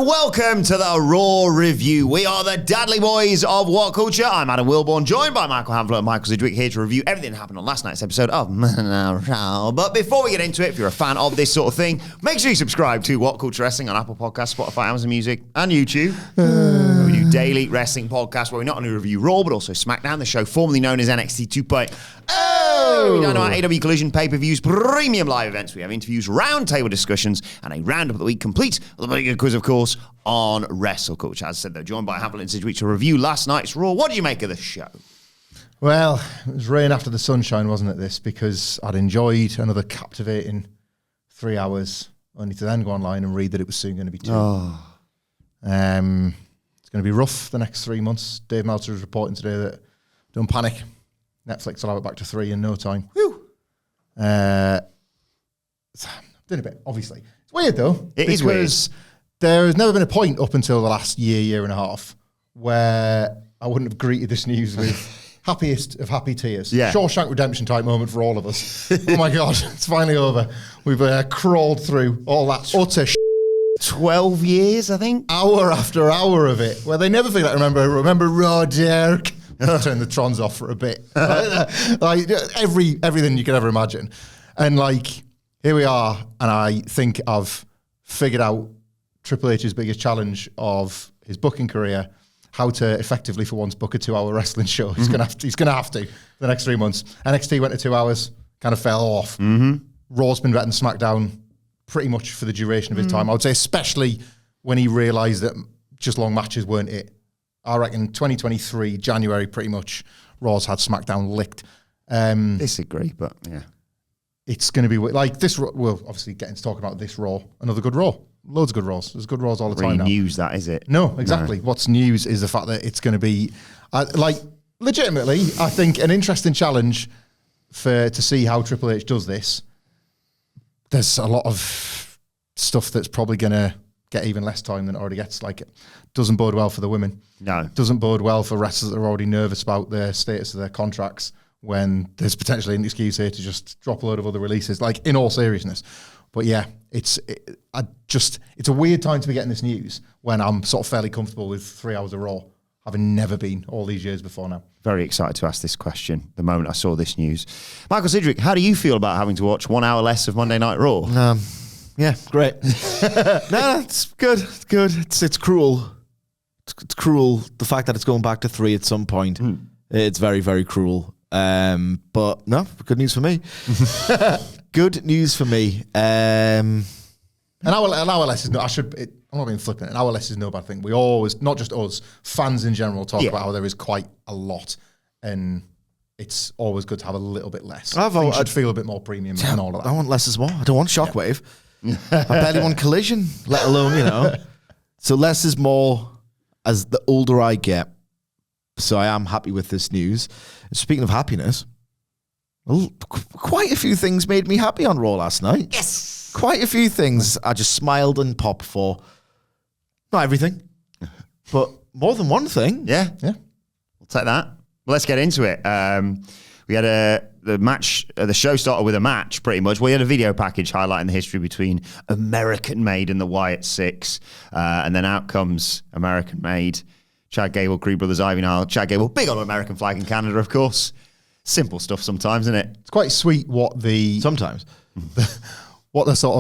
and welcome to the Raw Review. We are the Dadley Boyz of WhatCulture. I'm Adam Wilborn, joined by Michael Hamflett and Michael Sidgwick, here to review everything that happened on last night's episode of Raw. But before we get into it, if you're a fan of this sort of thing, make sure you subscribe to WhatCulture Wrestling on Apple Podcasts, Spotify, Amazon Music, and YouTube. We do daily wrestling podcasts where we not only review Raw, but also SmackDown, the show formerly known as NXT 2.0. We don't know about AW Collision, pay-per-views, premium live events. We have interviews, roundtable discussions, and a roundup of the week, complete with a big good quiz, of course, on WrestleCulture. As I said, though, joined by Hamflett and Sidgwick to review last night's Raw. What did you make of the show? Well, it was rain after the sunshine, wasn't it, this? Because I'd enjoyed another captivating 3 hours, only to then go online and read that it was soon going to be 2. It's going to be rough the next 3 months. Dave Meltzer is reporting today that, don't panic, Netflix will have it back to 3 in no time. Whew. Doing a bit, obviously. It's weird, though. It is weird. There has never been a point up until the last year and a half, where I wouldn't have greeted this news with happiest of happy tears. Yeah. Shawshank Redemption type moment for all of us. Oh my God, it's finally over. We've crawled through all that utter 12 years, I think. hour after hour of it, where they never think that, remember Raw Dirk. Turn the Trons off for a bit. Like everything you could ever imagine. And like, here we are, and I think I've figured out Triple H's biggest challenge of his booking career, how to effectively, for once, book a 2-hour wrestling show. He's gonna have to for the next 3 months. NXT went to 2 hours, kind of fell off. Raw's been better than SmackDown pretty much for the duration of his time. I would say, especially when he realised that just long matches weren't it. I reckon 2023, January, pretty much, Raw's had SmackDown licked. Disagree, but yeah. It's going to be like this. We'll obviously get into talking about this Raw. Another good Raw. Loads of good Raws. There's good Raws all the time now. News, that, is it? No, exactly. No. What's news is the fact that it's going to be, legitimately, I think, an interesting challenge to see how Triple H does this. There's a lot of stuff that's probably going to get even less time than it already gets. Like, it doesn't bode well for the women. No. Doesn't bode well for wrestlers that are already nervous about the status of their contracts when there's potentially an excuse here to just drop a load of other releases, like, in all seriousness. But yeah, it's a weird time to be getting this news when I'm sort of fairly comfortable with 3 hours of Raw, having never been all these years before now. Very excited to ask this question the moment I saw this news. Michael Sidgwick, how do you feel about having to watch 1 hour less of Monday Night Raw? Yeah, great. No, it's good. It's good. It's cruel. It's cruel. The fact that it's going back to 3 at some point, it's very, very cruel. But no, good news for me. Good news for me. An hour less is no. I'm not being flippant. An hour less is no bad thing. We always, not just us, fans in general, talk about how there is quite a lot, and it's always good to have a little bit less. Things should feel a bit more premium and all of that. I want less is more. I don't want Shockwave. I barely want Collision, let alone, So less is more as the older I get. So I am happy with this news. Speaking of happiness, well, quite a few things made me happy on Raw last night. Yes! Quite a few things I just smiled and popped for. Not everything, but more than one thing. Yeah. We'll take that. Well, let's get into it. We had the match. The show started with a match, pretty much. We had a video package highlighting the history between American Made and the Wyatt Six, and then out comes American Made, Chad Gable, Creed Brothers, Ivy Nile, Chad Gable, big on American flag in Canada, of course. Simple stuff sometimes, isn't it? It's quite sweet what the sort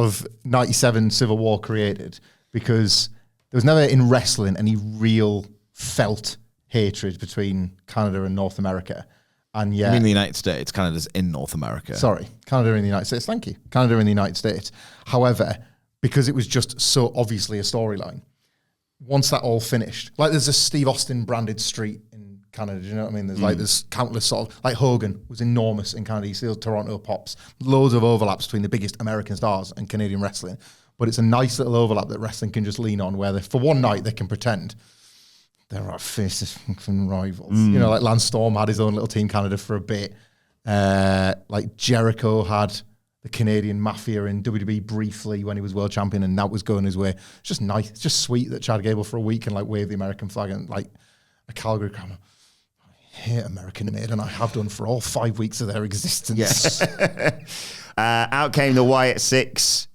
of 97 Civil War created, because there was never in wrestling any real felt hatred between Canada and North America. And yeah, I mean the United States. Canada's in North America. Sorry, Canada in the United States. Thank you. Canada in the United States. However, because it was just so obviously a storyline, once that all finished, like there's a Steve Austin branded street in Canada, do you know what I mean? There's countless sort of, like Hogan was enormous in Canada. You see the Toronto Pops, loads of overlaps between the biggest American stars and Canadian wrestling. But it's a nice little overlap that wrestling can just lean on, where for one night they can pretend they're our fiercest rivals. Like Lance Storm had his own little Team Canada for a bit. Like Jericho had the Canadian Mafia in WWE briefly when he was world champion, and that was going his way. It's just nice. It's just sweet that Chad Gable for a week can like wave the American flag and like a Calgary crowd. I hate American Made, and I have done for all 5 weeks of their existence. Yes. Out came the Wyatt Six.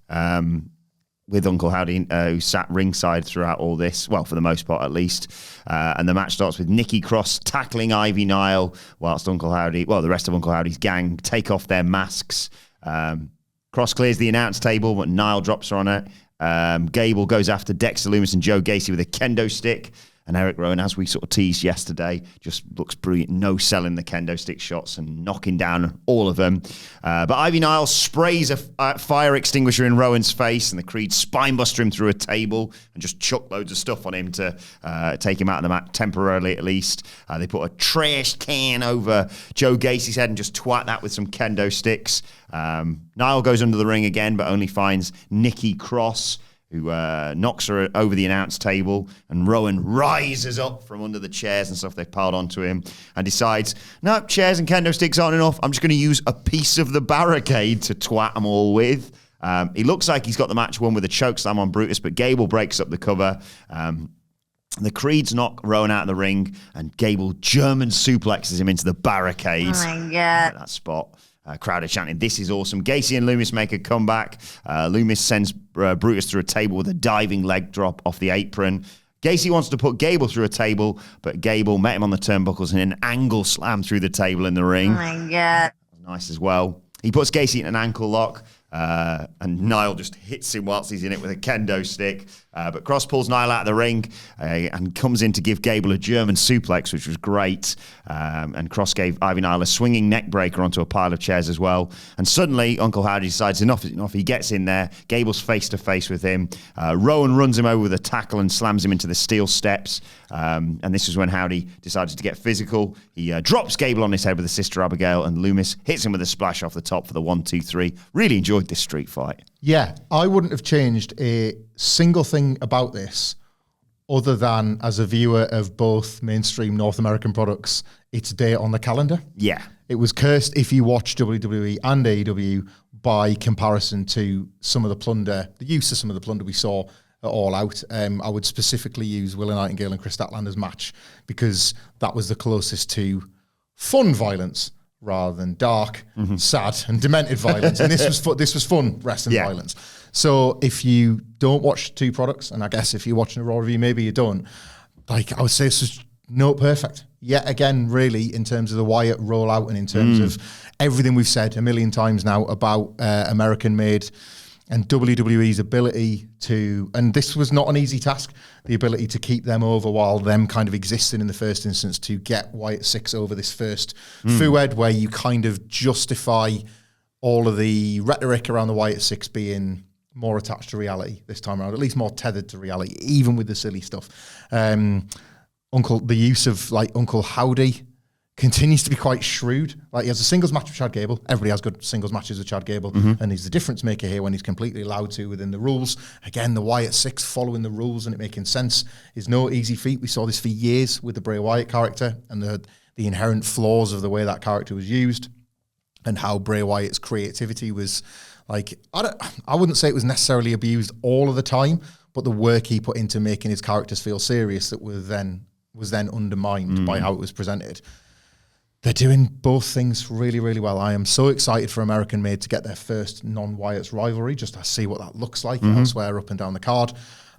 with Uncle Howdy, who sat ringside throughout all this, well, for the most part at least. And the match starts with Nikki Cross tackling Ivy Nile, whilst Uncle Howdy, well, the rest of Uncle Howdy's gang take off their masks. Cross clears the announce table, but Nile drops her on it. Gable goes after Dexter Lumis and Joe Gacy with a kendo stick. And Eric Rowan, as we sort of teased yesterday, just looks brilliant. No selling the kendo stick shots and knocking down all of them. But Ivy Nile sprays a fire extinguisher in Rowan's face, and the Creed spinebuster him through a table and just chuck loads of stuff on him to take him out of the match temporarily at least. They put a trash can over Joe Gacy's head and just twat that with some kendo sticks. Nile goes under the ring again, but only finds Nikki Cross, who knocks her over the announce table, and Rowan rises up from under the chairs and stuff they've piled onto him and decides, no, chairs and kendo sticks aren't enough. I'm just going to use a piece of the barricade to twat them all with. He looks like he's got the match won with a chokeslam on Brutus, but Gable breaks up the cover. The Creeds knock Rowan out of the ring, and Gable German suplexes him into the barricade. Oh, my God. That spot. Crowd are chanting, "This is awesome." Gacy and Loomis make a comeback. Loomis sends Brutus through a table with a diving leg drop off the apron. Gacy wants to put Gable through a table, but Gable met him on the turnbuckles and an angle slam through the table in the ring. Oh, my God. Nice as well. He puts Gacy in an ankle lock, and Nile just hits him whilst he's in it with a kendo stick. But Cross pulls Nile out of the ring and comes in to give Gable a German suplex, which was great. And Cross gave Ivy Nile a swinging neck breaker onto a pile of chairs as well. And suddenly, Uncle Howdy decides enough is enough. He gets in there. Gable's face-to-face with him. Rowan runs him over with a tackle and slams him into the steel steps. And this is when Howdy decided to get physical. He drops Gable on his head with a Sister Abigail, and Loomis hits him with a splash off the top for the 1-2-3. Really enjoyed this street fight. Yeah, I wouldn't have changed a single thing about this other than, as a viewer of both mainstream North American products, its date on the calendar. Yeah. It was cursed if you watch WWE and AEW by comparison to some of the plunder, the use of some of the plunder we saw at All Out. I would specifically use Willow Nightingale and Chris Statlander's match because that was the closest to fun violence rather than dark, sad, and demented violence. And this was fun wrestling violence. So if you don't watch two products, and I guess if you're watching a Raw review, maybe you don't, like I would say this was not perfect. Yet again, really, in terms of the Wyatt rollout and in terms of everything we've said a million times now about American-made and WWE's ability to, and this was not an easy task, the ability to keep them over while them kind of existing in the first instance to get Wyatt 6 over this first fouad where you kind of justify all of the rhetoric around the Wyatt 6 being more attached to reality this time around, at least more tethered to reality, even with the silly stuff. The use of like Uncle Howdy continues to be quite shrewd. Like he has a singles match with Chad Gable. Everybody has good singles matches with Chad Gable, and he's the difference maker here when he's completely allowed to within the rules. Again, the Wyatt 6 following the rules and it making sense is no easy feat. We saw this for years with the Bray Wyatt character and the inherent flaws of the way that character was used and how Bray Wyatt's creativity was like, I wouldn't say it was necessarily abused all of the time, but the work he put into making his characters feel serious that was then undermined by how it was presented. They're doing both things really, really well. I am so excited for American Made to get their first non-Wyatts rivalry, just to see what that looks like elsewhere up and down the card.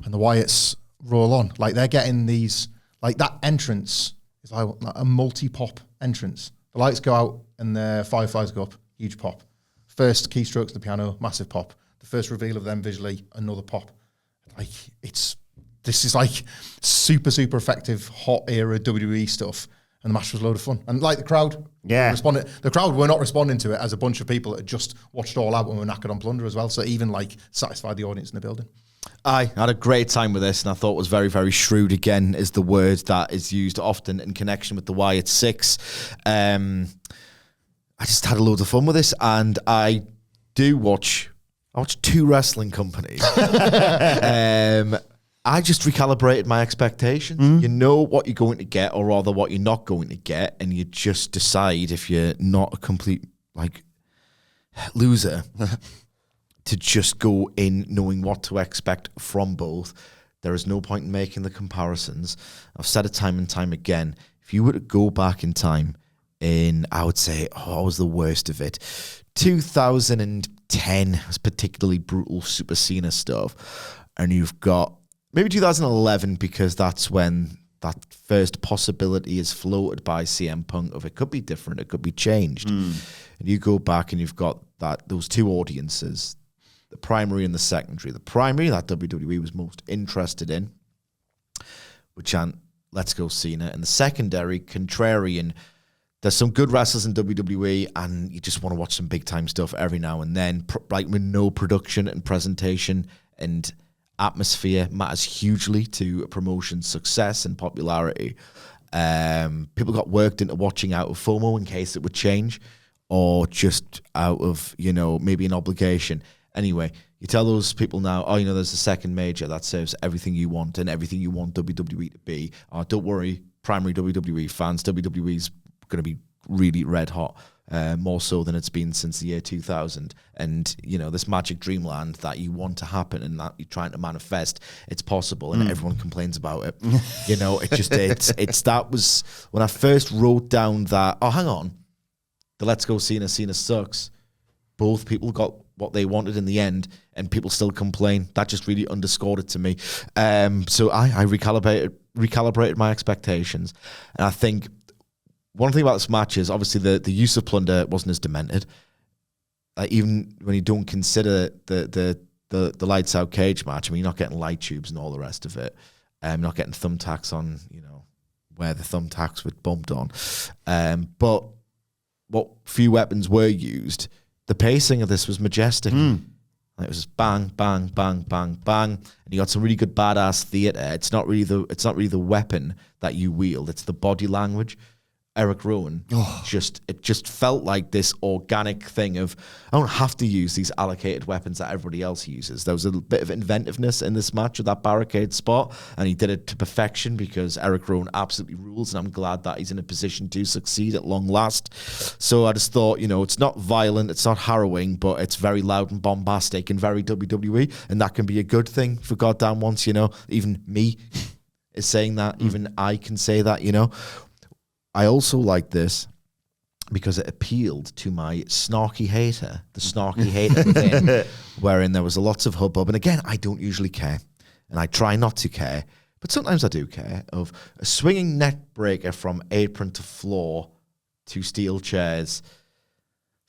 And the Wyatts roll on. Like they're getting these, like that entrance is like a multi-pop entrance. The lights go out and the fireflies go up, huge pop. First keystrokes to the piano, massive pop. The first reveal of them visually, another pop. Like this is like super, super effective hot era WWE stuff. And the match was a load of fun. And like the crowd responded. The crowd were not responding to it as a bunch of people that had just watched All Out and were knackered on Plunder as well. So even like satisfied the audience in the building. I had a great time with this and I thought it was very, very shrewd. Again, is the word that is used often in connection with the Wyatt 6. I just had a load of fun with this and I watch two wrestling companies. I just recalibrated my expectations. You know what you're going to get, or rather what you're not going to get, and you just decide if you're not a complete like loser to just go in knowing what to expect from both. There is no point in making the comparisons. I've said it time and time again. If you were to go back in time, I would say, what was the worst of it? 2010 2010 was particularly brutal Super Cena stuff. And you've got maybe 2011 because that's when that first possibility is floated by CM Punk of it could be different, it could be changed. And you go back and you've got those two audiences, the primary and the secondary. The primary that WWE was most interested in, which aren't Let's Go Cena, and the secondary, contrarian. There's some good wrestlers in WWE, and you just want to watch some big time stuff every now and then, like with no production and presentation and atmosphere matters hugely to a promotion's success and popularity. People got worked into watching out of FOMO in case it would change, or just out of, maybe an obligation. Anyway, you tell those people now, there's a second major that serves everything you want and everything you want WWE to be. Don't worry, primary WWE fans, WWE's going to be really red hot, more so than it's been since the year 2000. And, this magic dreamland that you want to happen and that you're trying to manifest, it's possible, and everyone complains about it. That was when I first wrote down that, hang on, the Let's Go Cena sucks. Both people got what they wanted in the end, and people still complain. That just really underscored it to me. So I recalibrated my expectations. And I think one thing about this match is obviously the use of plunder wasn't as demented. Even when you don't consider the lights out cage match, I mean, you're not getting light tubes and all the rest of it. You're not getting thumbtacks on, where the thumbtacks were bumped on. But what few weapons were used, the pacing of this was majestic. It was just bang, bang, bang, bang, bang, and you got some really good badass theater. It's not really the weapon that you wield; it's the body language. Eric Rowan, it just felt like this organic thing of, I don't have to use these allocated weapons that everybody else uses. There was a bit of inventiveness in this match with that barricade spot, and he did it to perfection because Eric Rowan absolutely rules, and I'm glad that he's in a position to succeed at long last. So I just thought, it's not violent, it's not harrowing, but it's very loud and bombastic and very WWE, and that can be a good thing for goddamn once, even me is saying that, even I can say that, I also like this because it appealed to my snarky hater, the snarky hater within, wherein there was lots of hubbub. And again, I don't usually care, and I try not to care, but sometimes I do care, of a swinging neck breaker from apron to floor to steel chairs.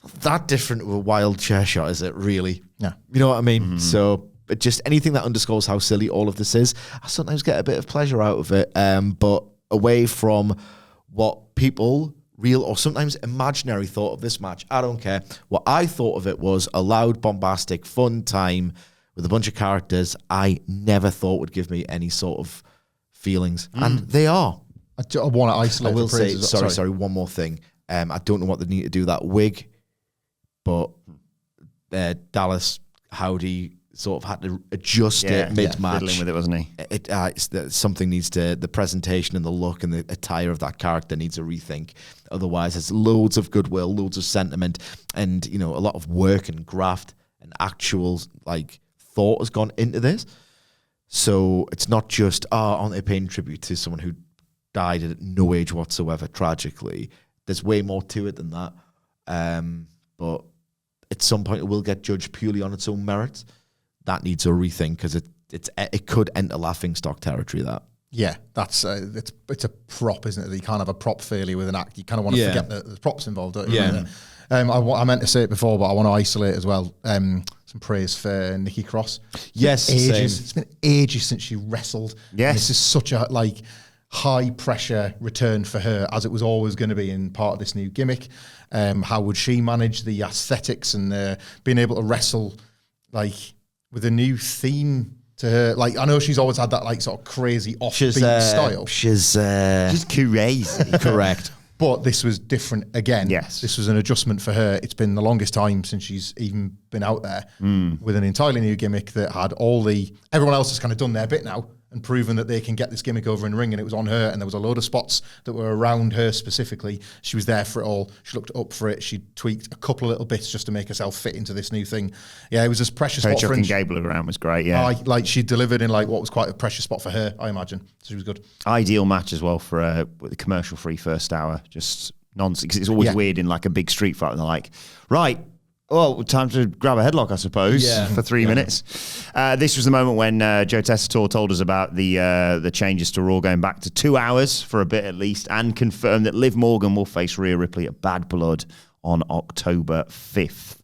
Not that different of a wild chair shot, is it, really? Yeah. You know what I mean? So just anything that underscores how silly all of this is, I sometimes get a bit of pleasure out of it, but away from what people, real or sometimes imaginary, thought of this match. I don't care. What I thought of it was a loud, bombastic, fun time with a bunch of characters I never thought would give me any sort of feelings. And they are. I want to isolate. I will say, sorry, one more thing. I don't know what they need to do that wig, but Dallas Howdy sort of had to adjust it mid-match. Fiddling with it, wasn't he? Something needs to, the presentation and the look and the attire of that character needs a rethink. Otherwise, there's loads of goodwill, loads of sentiment, and a lot of work and graft and actual thought has gone into this. So it's not just aren't they paying tribute to someone who died at no age whatsoever tragically. There's way more to it than that. But at some point, it will get judged purely on its own merits. That needs a rethink because it could enter laughingstock territory. That that's it's a prop, isn't it? You can't have a prop failure with an act. You kind of want to forget that there's props involved, don't you? Yeah. I meant to say it before, but I want to isolate as well. Some praise for Nikki Cross. Yes, ages. It's been ages since she wrestled. Yes, and this is such a high pressure return for her, as it was always going to be in part of this new gimmick. How would she manage the aesthetics and being able to wrestle with a new theme to her? I know she's always had that sort of crazy offbeat style. She's crazy. Correct. But this was different again. Yes. This was an adjustment for her. It's been the longest time since she's even been out there with an entirely new gimmick that had everyone else has kind of done their bit now and proven that they can get this gimmick over in the ring, and it was on her, and there was a load of spots that were around her specifically. She was there for it all. She looked up for it. She tweaked a couple of little bits just to make herself fit into this new thing. Yeah, it was a precious spot for her. Gable around was great, yeah. She delivered in what was quite a precious spot for her, I imagine. So she was good. Ideal match as well for the commercial-free first hour. Just nonsense, because it's always weird in a big street fight, and they're like, right, Well, time to grab a headlock, I suppose, for 3 minutes. This was the moment when Joe Tessitore told us about the changes to Raw going back to 2 hours for a bit at least, and confirmed that Liv Morgan will face Rhea Ripley at Bad Blood on October 5th.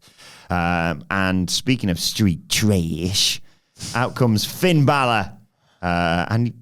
And speaking of street trash, out comes Finn Balor, and he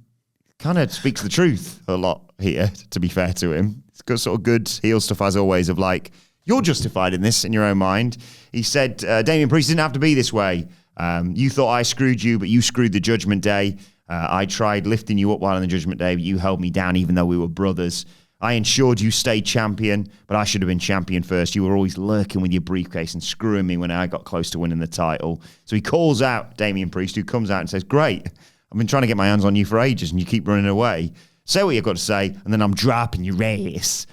kind of speaks the truth a lot here, to be fair to him. It's got sort of good heel stuff, as always, of like, you're justified in this in your own mind. He said, Damian Priest didn't have to be this way. You thought I screwed you, but you screwed the Judgment Day. I tried lifting you up while on the Judgment Day, but you held me down even though we were brothers. I ensured you stayed champion, but I should have been champion first. You were always lurking with your briefcase and screwing me when I got close to winning the title. So he calls out Damian Priest, who comes out and says, great, I've been trying to get my hands on you for ages and you keep running away. Say what you've got to say, and then I'm dropping your ass.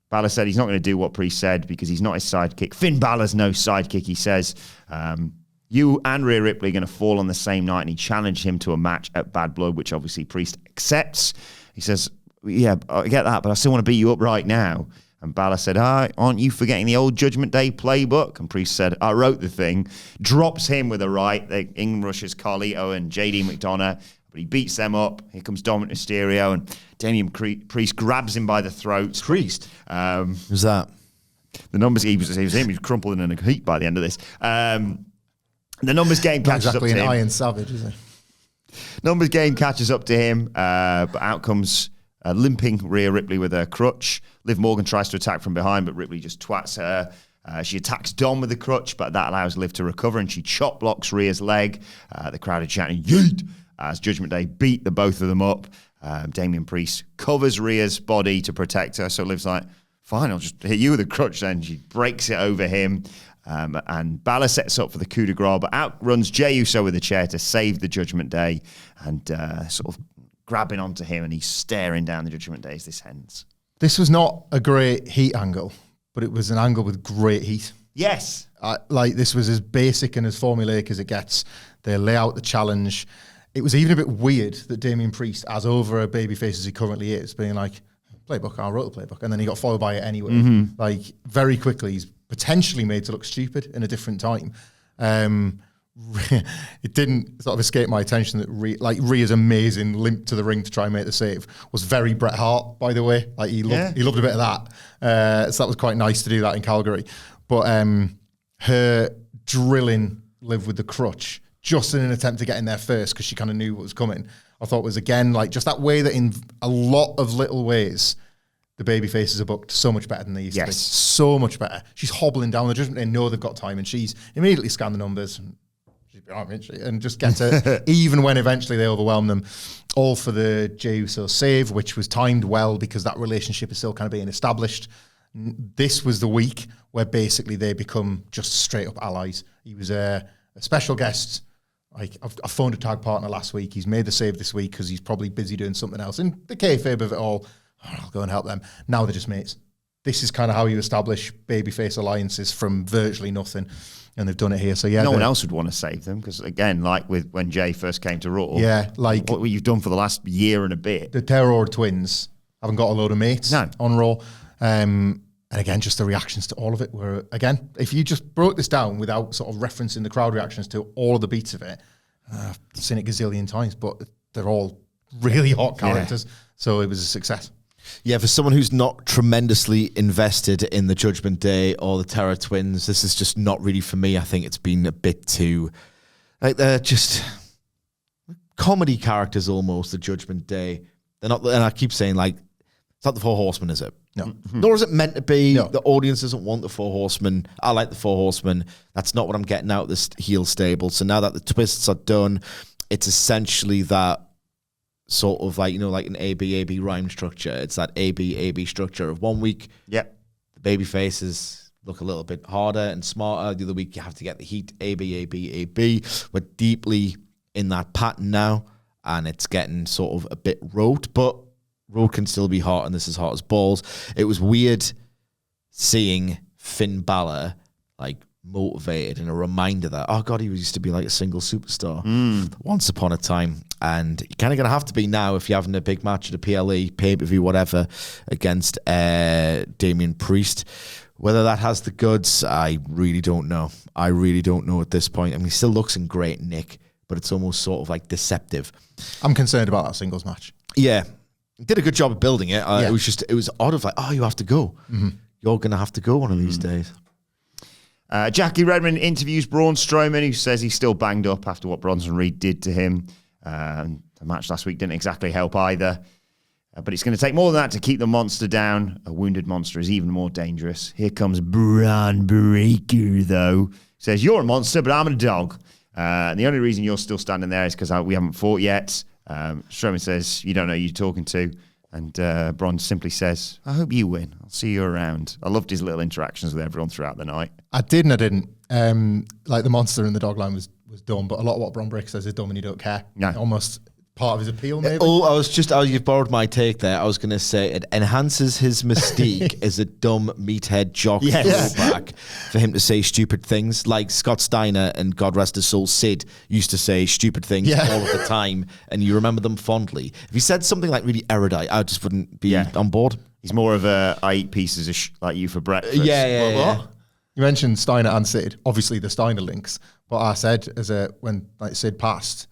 Balor said he's not going to do what Priest said because he's not his sidekick. Finn Balor's no sidekick, he says. You and Rhea Ripley are going to fall on the same night, and he challenged him to a match at Bad Blood, which obviously Priest accepts. He says, yeah, I get that, but I still want to beat you up right now. And Balor said, aren't you forgetting the old Judgment Day playbook? And Priest said, I wrote the thing. Drops him with a right. In rushes Carlito and JD McDonough. But he beats them up. Here comes Dominic Mysterio, and Damian Priest grabs him by the throat. Priest? Who's that? The numbers, he was crumpled in a heap by the end of this. The numbers game catches up to him. Exactly an Iron Savage, is it? Numbers game catches up to him, but out comes limping Rhea Ripley with her crutch. Liv Morgan tries to attack from behind, but Ripley just twats her. She attacks Dom with the crutch, but that allows Liv to recover, and she chop blocks Rhea's leg. The crowd are chanting, yeet, as Judgment Day beat the both of them up. Damian Priest covers Rhea's body to protect her, so Liv's like, fine, I'll just hit you with a crutch then. She breaks it over him, and Balor sets up for the coup de grace, but outruns Jey Uso with a chair to save the Judgment Day, and sort of grabbing onto him, and he's staring down the Judgment Day as this ends. This was not a great heat angle, but it was an angle with great heat. Yes. This was as basic and as formulaic as it gets. They lay out the challenge. It was even a bit weird that Damian Priest, as over a babyface as he currently is, being like, playbook, I wrote the playbook. And then he got followed by it anyway. Mm-hmm. Like, very quickly, he's potentially made to look stupid in a different time. It didn't sort of escape my attention that Rhea's amazing limp to the ring to try and make the save was very Bret Hart, by the way. Like, he loved a bit of that. So that was quite nice to do that in Calgary. But her drilling Liv with the crutch, just in an attempt to get in there first because she kind of knew what was coming, I thought was, again, like, just that way that in a lot of little ways, the baby faces are booked so much better than they used to be. So much better. She's hobbling down the Judgment. They know they've got time, and she's immediately scanned the numbers and just gets it, even when eventually they overwhelm them. All for the Jey Uso save, which was timed well because that relationship is still kind of being established. This was the week where basically they become just straight up allies. He was a special guest. Like, I phoned a tag partner last week. He's made the save this week because he's probably busy doing something else. In the kayfabe of it all, I'll go and help them. Now they're just mates. This is kind of how you establish babyface alliances from virtually nothing, and they've done it here. So yeah, no one else would want to save them because, again, like with when Jay first came to Raw, like what you've done for the last year and a bit. The Terror Twins haven't got a load of mates on Raw. And again, just the reactions to all of it were, again, if you just broke this down without sort of referencing the crowd reactions to all of the beats of it, I've seen it gazillion times, but they're all really hot characters. So it was a success. Yeah, for someone who's not tremendously invested in the Judgment Day or the Terror Twins, this is just not really for me. I think it's been a bit too, like, they're just comedy characters almost, the Judgment Day. They're not, and I keep saying, like, it's not the Four Horsemen, is it? No. Nor is it meant to be. No. The audience doesn't want the Four Horsemen. I like the Four Horsemen. That's not what I'm getting out of this heel stable. So now that the twists are done, it's essentially that sort of like, you know, like an AB rhyme structure. It's that AB structure of 1 week. Yep. The baby faces look a little bit harder and smarter. The other week you have to get the heat. AB. We're deeply in that pattern now, and it's getting sort of a bit rote, but road can still be hot, and this is hot as balls. It was weird seeing Finn Balor like motivated and a reminder that, oh God, he used to be like a single superstar once upon a time. And you're kind of going to have to be now if you're having a big match at a PLE, pay-per-view, whatever, against Damian Priest. Whether that has the goods, I really don't know. I really don't know at this point. I mean, he still looks in great nick, but it's almost sort of like deceptive. I'm concerned about that singles match. Yeah. Did a good job of building it. It was odd of like, oh, you have to go. Mm-hmm. You're going to have to go one of these days. Jackie Redmond interviews Braun Strowman, who says he's still banged up after what Bronson Reed did to him. The match last week didn't exactly help either. But it's going to take more than that to keep the monster down. A wounded monster is even more dangerous. Here comes Braun Breaker, though. Says, you're a monster, but I'm a dog. And the only reason you're still standing there is because we haven't fought yet. Strowman says, you don't know who you're talking to. And Braun simply says, I hope you win. I'll see you around. I loved his little interactions with everyone throughout the night. I did and I didn't. Like the monster in the dog line was dumb, but a lot of what Braun Breaker says is dumb and you don't care. No. Almost part of his appeal, maybe. You've borrowed my take there. I was going to say it enhances his mystique as a dumb meathead jock throwback for him to say stupid things. Like Scott Steiner and God rest his soul, Sid used to say stupid things all of the time, and you remember them fondly. If he said something like really erudite, I just wouldn't be on board. He's more of a I eat pieces of like you for breakfast. What? You mentioned Steiner and Sid, obviously the Steiner links, but I said when Sid passed,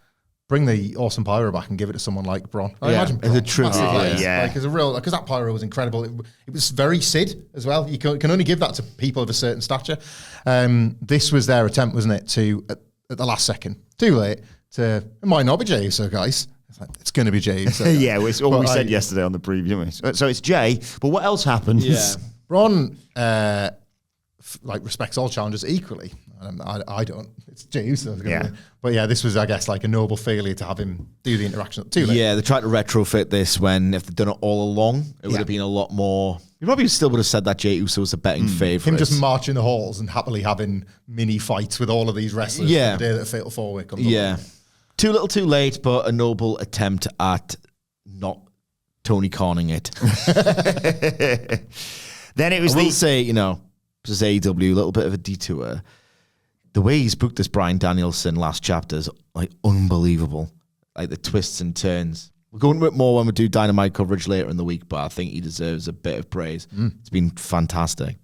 bring the awesome pyro back and give it to someone like Braun. I imagine Braun, as a tribute. Like as a real, because that pyro was incredible. It was very Sid as well. You can only give that to people of a certain stature. This was their attempt, wasn't it? To at the last second, too late. It might not be Jey Uso, guys. It's going to be Jey Uso. It's what we said yesterday on the preview, didn't we? So it's Jey, but what else happens? Yeah. Braun respects all challengers equally. I don't. It's Jey Uso. But yeah, this was, I guess, like a noble failure to have him do the interaction too late. Yeah, they tried to retrofit this when if they'd done it all along, it would have been a lot more. You probably still would have said that Jey Uso was a betting favourite. Him just marching the halls and happily having mini fights with all of these wrestlers for the day that Fatal 4-Way comes up. Too little too late, but a noble attempt at not Tony Khaning it. Then it was I will say, this is AEW, a little bit of a detour. The way he's booked this Bryan Danielson last chapter is like unbelievable. Like the twists and turns. We'll go into it more when we do Dynamite coverage later in the week, but I think he deserves a bit of praise. It's been fantastic.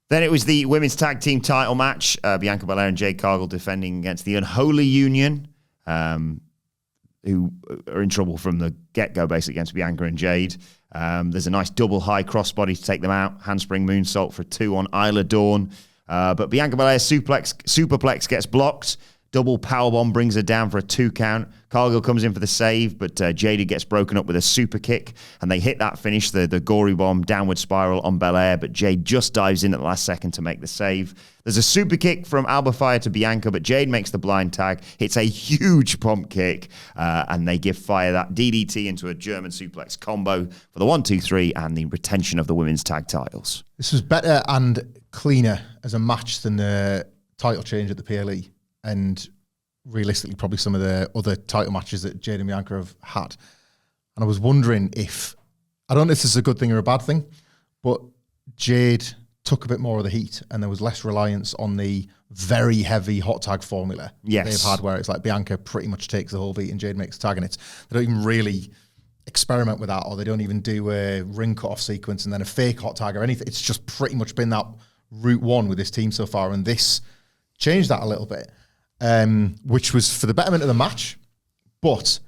Then it was the women's tag team title match. Bianca Belair and Jade Cargill defending against the Unholy Union, who are in trouble from the get-go, basically, against Bianca and Jade. There's a nice double high crossbody to take them out. Handspring moonsault for 2 on Isla Dawn. But Bianca Belair's superplex gets blocked. Double powerbomb brings her down for a 2 count. Cargill comes in for the save, but Jade gets broken up with a super kick, and they hit that finish, the gory bomb downward spiral on Belair, but Jade just dives in at the last second to make the save. There's a super kick from Alba Fire to Bianca, but Jade makes the blind tag, hits a huge pump kick, and they give Fire that DDT into a German suplex combo for the 1-2-3 and the retention of the women's tag titles. This was better and cleaner as a match than the title change at the PLE. And realistically, probably some of the other title matches that Jade and Bianca have had. And I was wondering I don't know if this is a good thing or a bad thing, but Jade took a bit more of the heat and there was less reliance on the very heavy hot tag formula they've had, where it's like Bianca pretty much takes the whole beat and Jade makes the tag, and they don't even really experiment with that, or they don't even do a ring cut-off sequence and then a fake hot tag or anything. It's just pretty much been that route one with this team so far, and this changed that a little bit. Which was for the betterment of the match. But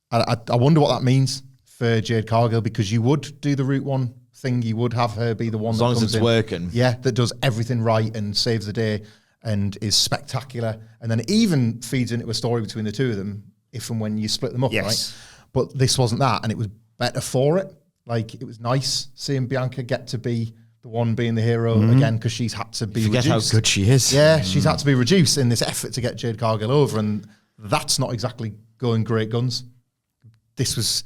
I wonder what that means for Jade Cargill, because you would do the Route 1 thing. You would have her be the one as that long comes as it's in, working. Yeah, that does everything right and saves the day and is spectacular. And then it even feeds into a story between the two of them if and when you split them up, right? But this wasn't that, and it was better for it. Like, it was nice seeing Bianca get to be the one being the hero again, because she's had to be Forget reduced. how good she is. Yeah, she's had to be reduced in this effort to get Jade Cargill over, and that's not exactly going great guns. This was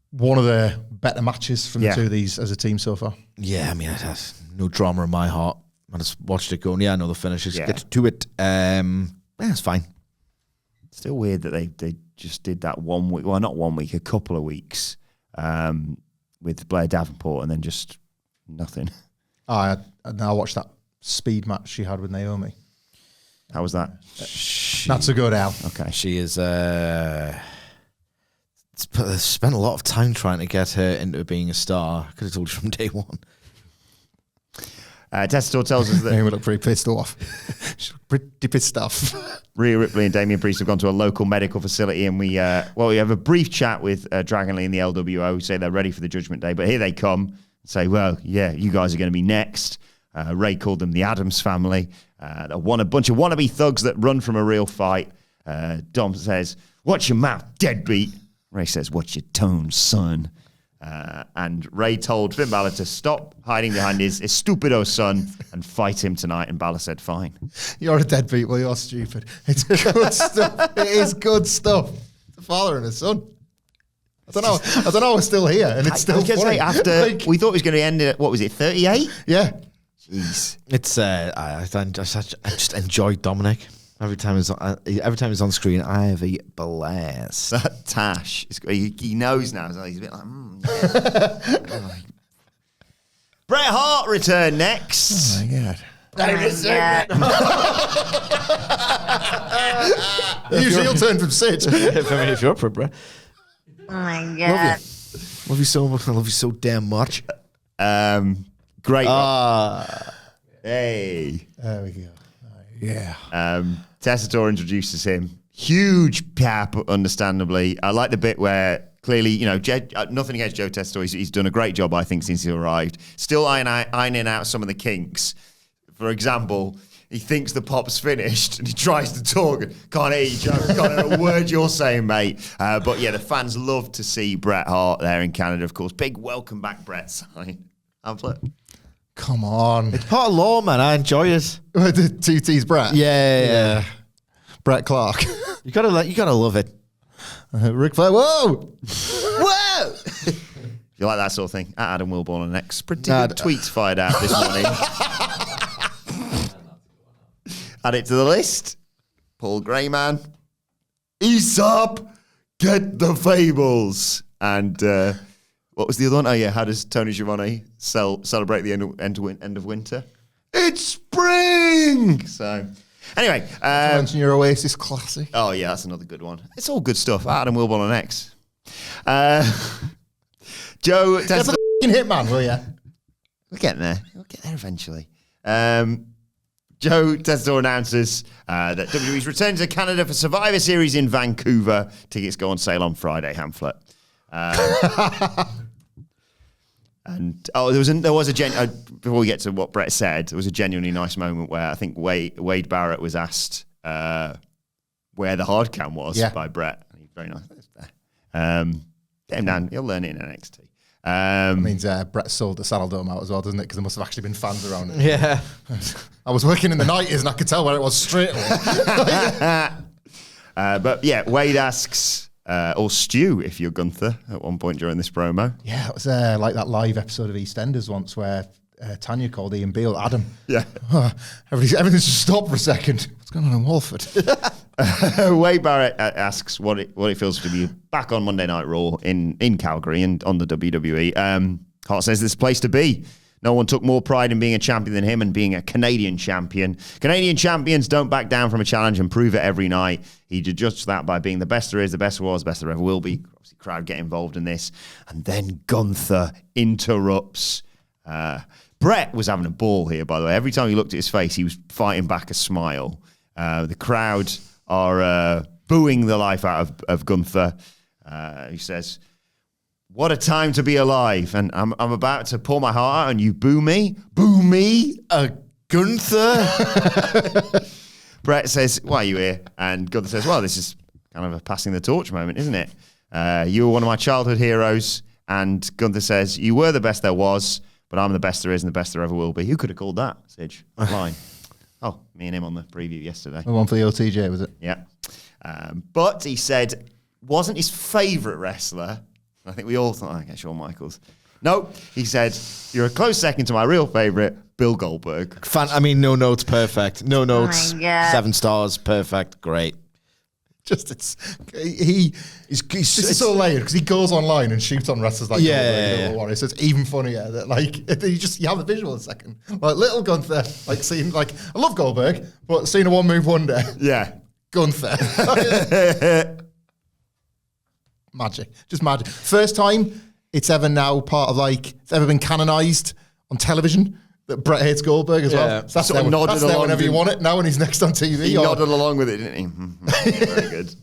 one of the better matches from the two of these as a team so far. Yeah, I mean, it has no drama in my heart. I just watched it going, I know the finishes. Get to it. It's fine. It's still weird that they just did that 1 week, well, not 1 week, a couple of weeks with Blair Davenport, and then just nothing. I watched that speed match she had with Naomi. How was that? That's a good Al. Okay. She is spent a lot of time trying to get her into being a star. I could have told you from day one. Testator tells us that They look pretty pissed off. Pretty pissed off. Rhea Ripley and Damian Priest have gone to a local medical facility, and we have a brief chat with Dragon Lee and the LWO. We say they're ready for the Judgment Day, but here they come and say, well, yeah, you guys are going to be next. Ray called them the Addams family. They're a bunch of wannabe thugs that run from a real fight. Dom says, watch your mouth, deadbeat. Ray says, watch your tone, son. And Ray told Finn Balor to stop hiding behind his stupido son and fight him tonight. And Balor said, fine. You're a deadbeat, well, you're stupid. It's good stuff. It is good stuff. It's a father and a son. I don't know. We're still here, and it's still funny. After we thought it was going to end at, what was it, 38? Yeah. Jeez. It's I just enjoy Dominic. Every time he's on screen, I have a blast. That Tash, he knows now. So he's a bit like, yeah. Bret Hart returned next. Oh, my God. Usually he'll turn from Sid. If you're up for it, Bret. Oh my God. Love you so much. I love you so damn much. Great. Hey. There we go. Yeah. Testator introduces him. Huge pap, understandably. I like the bit where clearly, nothing against Joe Testator. He's done a great job, I think, since he arrived. Still ironing out some of the kinks. For example, he thinks the pop's finished and he tries to talk. Can't hear you, Joe. Can't hear a word you're saying, mate. But yeah, the fans love to see Bret Hart there in Canada, of course. Big welcome back, Bret sign. Pamphlet. Come on. It's part of law, man. I enjoy it. The two T's Bret. Yeah. Brett Clark. You gotta love it. Ric Flair. Whoa. Whoa! You like that sort of thing? At Adam Wilborn on X. Pretty good tweets fired out this morning. Add it to the list. Paul Grayman. Aesop, get the fables. And what was the other one? Oh, yeah. How does Tony Schiavone celebrate the end of winter? It's spring! So, anyway. Mention your Oasis classic. Oh, yeah. That's another good one. It's all good stuff. Adam Wilborn on X. Joe... Get the f***ing Hitman, will ya? We're getting there. We'll get there eventually. Joe Testator announces that WWE's returning to Canada for Survivor Series in Vancouver. Tickets go on sale on Friday, Hamflet. And there was a before we get to what Bret said, there was a genuinely nice moment where I think Wade Barrett was asked where the hard cam was by Bret. Very nice. Get him down. He'll learn it in NXT. That means Bret sold the Saddle Dome out as well, doesn't it? Because there must have actually been fans around it. Yeah. I was working in the 90s and I could tell where it was straight away. But yeah, Wade asks, or Stu, if you're Gunther, at one point during this promo. Yeah, it was like that live episode of EastEnders once where Tanya called Ian Beale Adam. Yeah. Everything's just stopped for a second. What's going on in Walford? Wade Barrett asks what it feels to be back on Monday Night Raw in Calgary and on the WWE. Hart says this place to be. No one took more pride in being a champion than him and being a Canadian champion. Canadian champions don't back down from a challenge and prove it every night. He did just that by being the best there is, the best there was, the best there ever will be. Obviously, crowd get involved in this. And then Gunther interrupts. Bret was having a ball here, by the way. Every time he looked at his face, he was fighting back a smile. The crowd are booing the life out of Gunther. He says, what a time to be alive. And I'm about to pour my heart out and you boo me? Boo me? Gunther? Bret says, why are you here? And Gunther says, well, this is kind of a passing the torch moment, isn't it? You were one of my childhood heroes. And Gunther says, you were the best there was, but I'm the best there is and the best there ever will be. Who could have called that, Sidge? Line. Oh, me and him on the preview yesterday. The one for the OTJ, was it? Yeah. But he said, wasn't his favourite wrestler. I think we all thought, okay, Shawn Michaels. No, he said, you're a close second to my real favourite, Bill Goldberg. No notes, perfect. No notes, my God. 7 stars, perfect, great. He's so layered because he goes online and shoots on wrestlers like Goldberg, so it's even funnier that you have the visual a second, like little Gunther, like seeing I love Goldberg, but seeing a one move wonder, Yeah, Gunther. magic. Just magic. First time it's ever now part of it's ever been canonized on television that Bret hates Goldberg as well. So that's Sort of nodded along, whenever you want it. Now when he's next on TV. He nodded along with it, didn't he? Very good.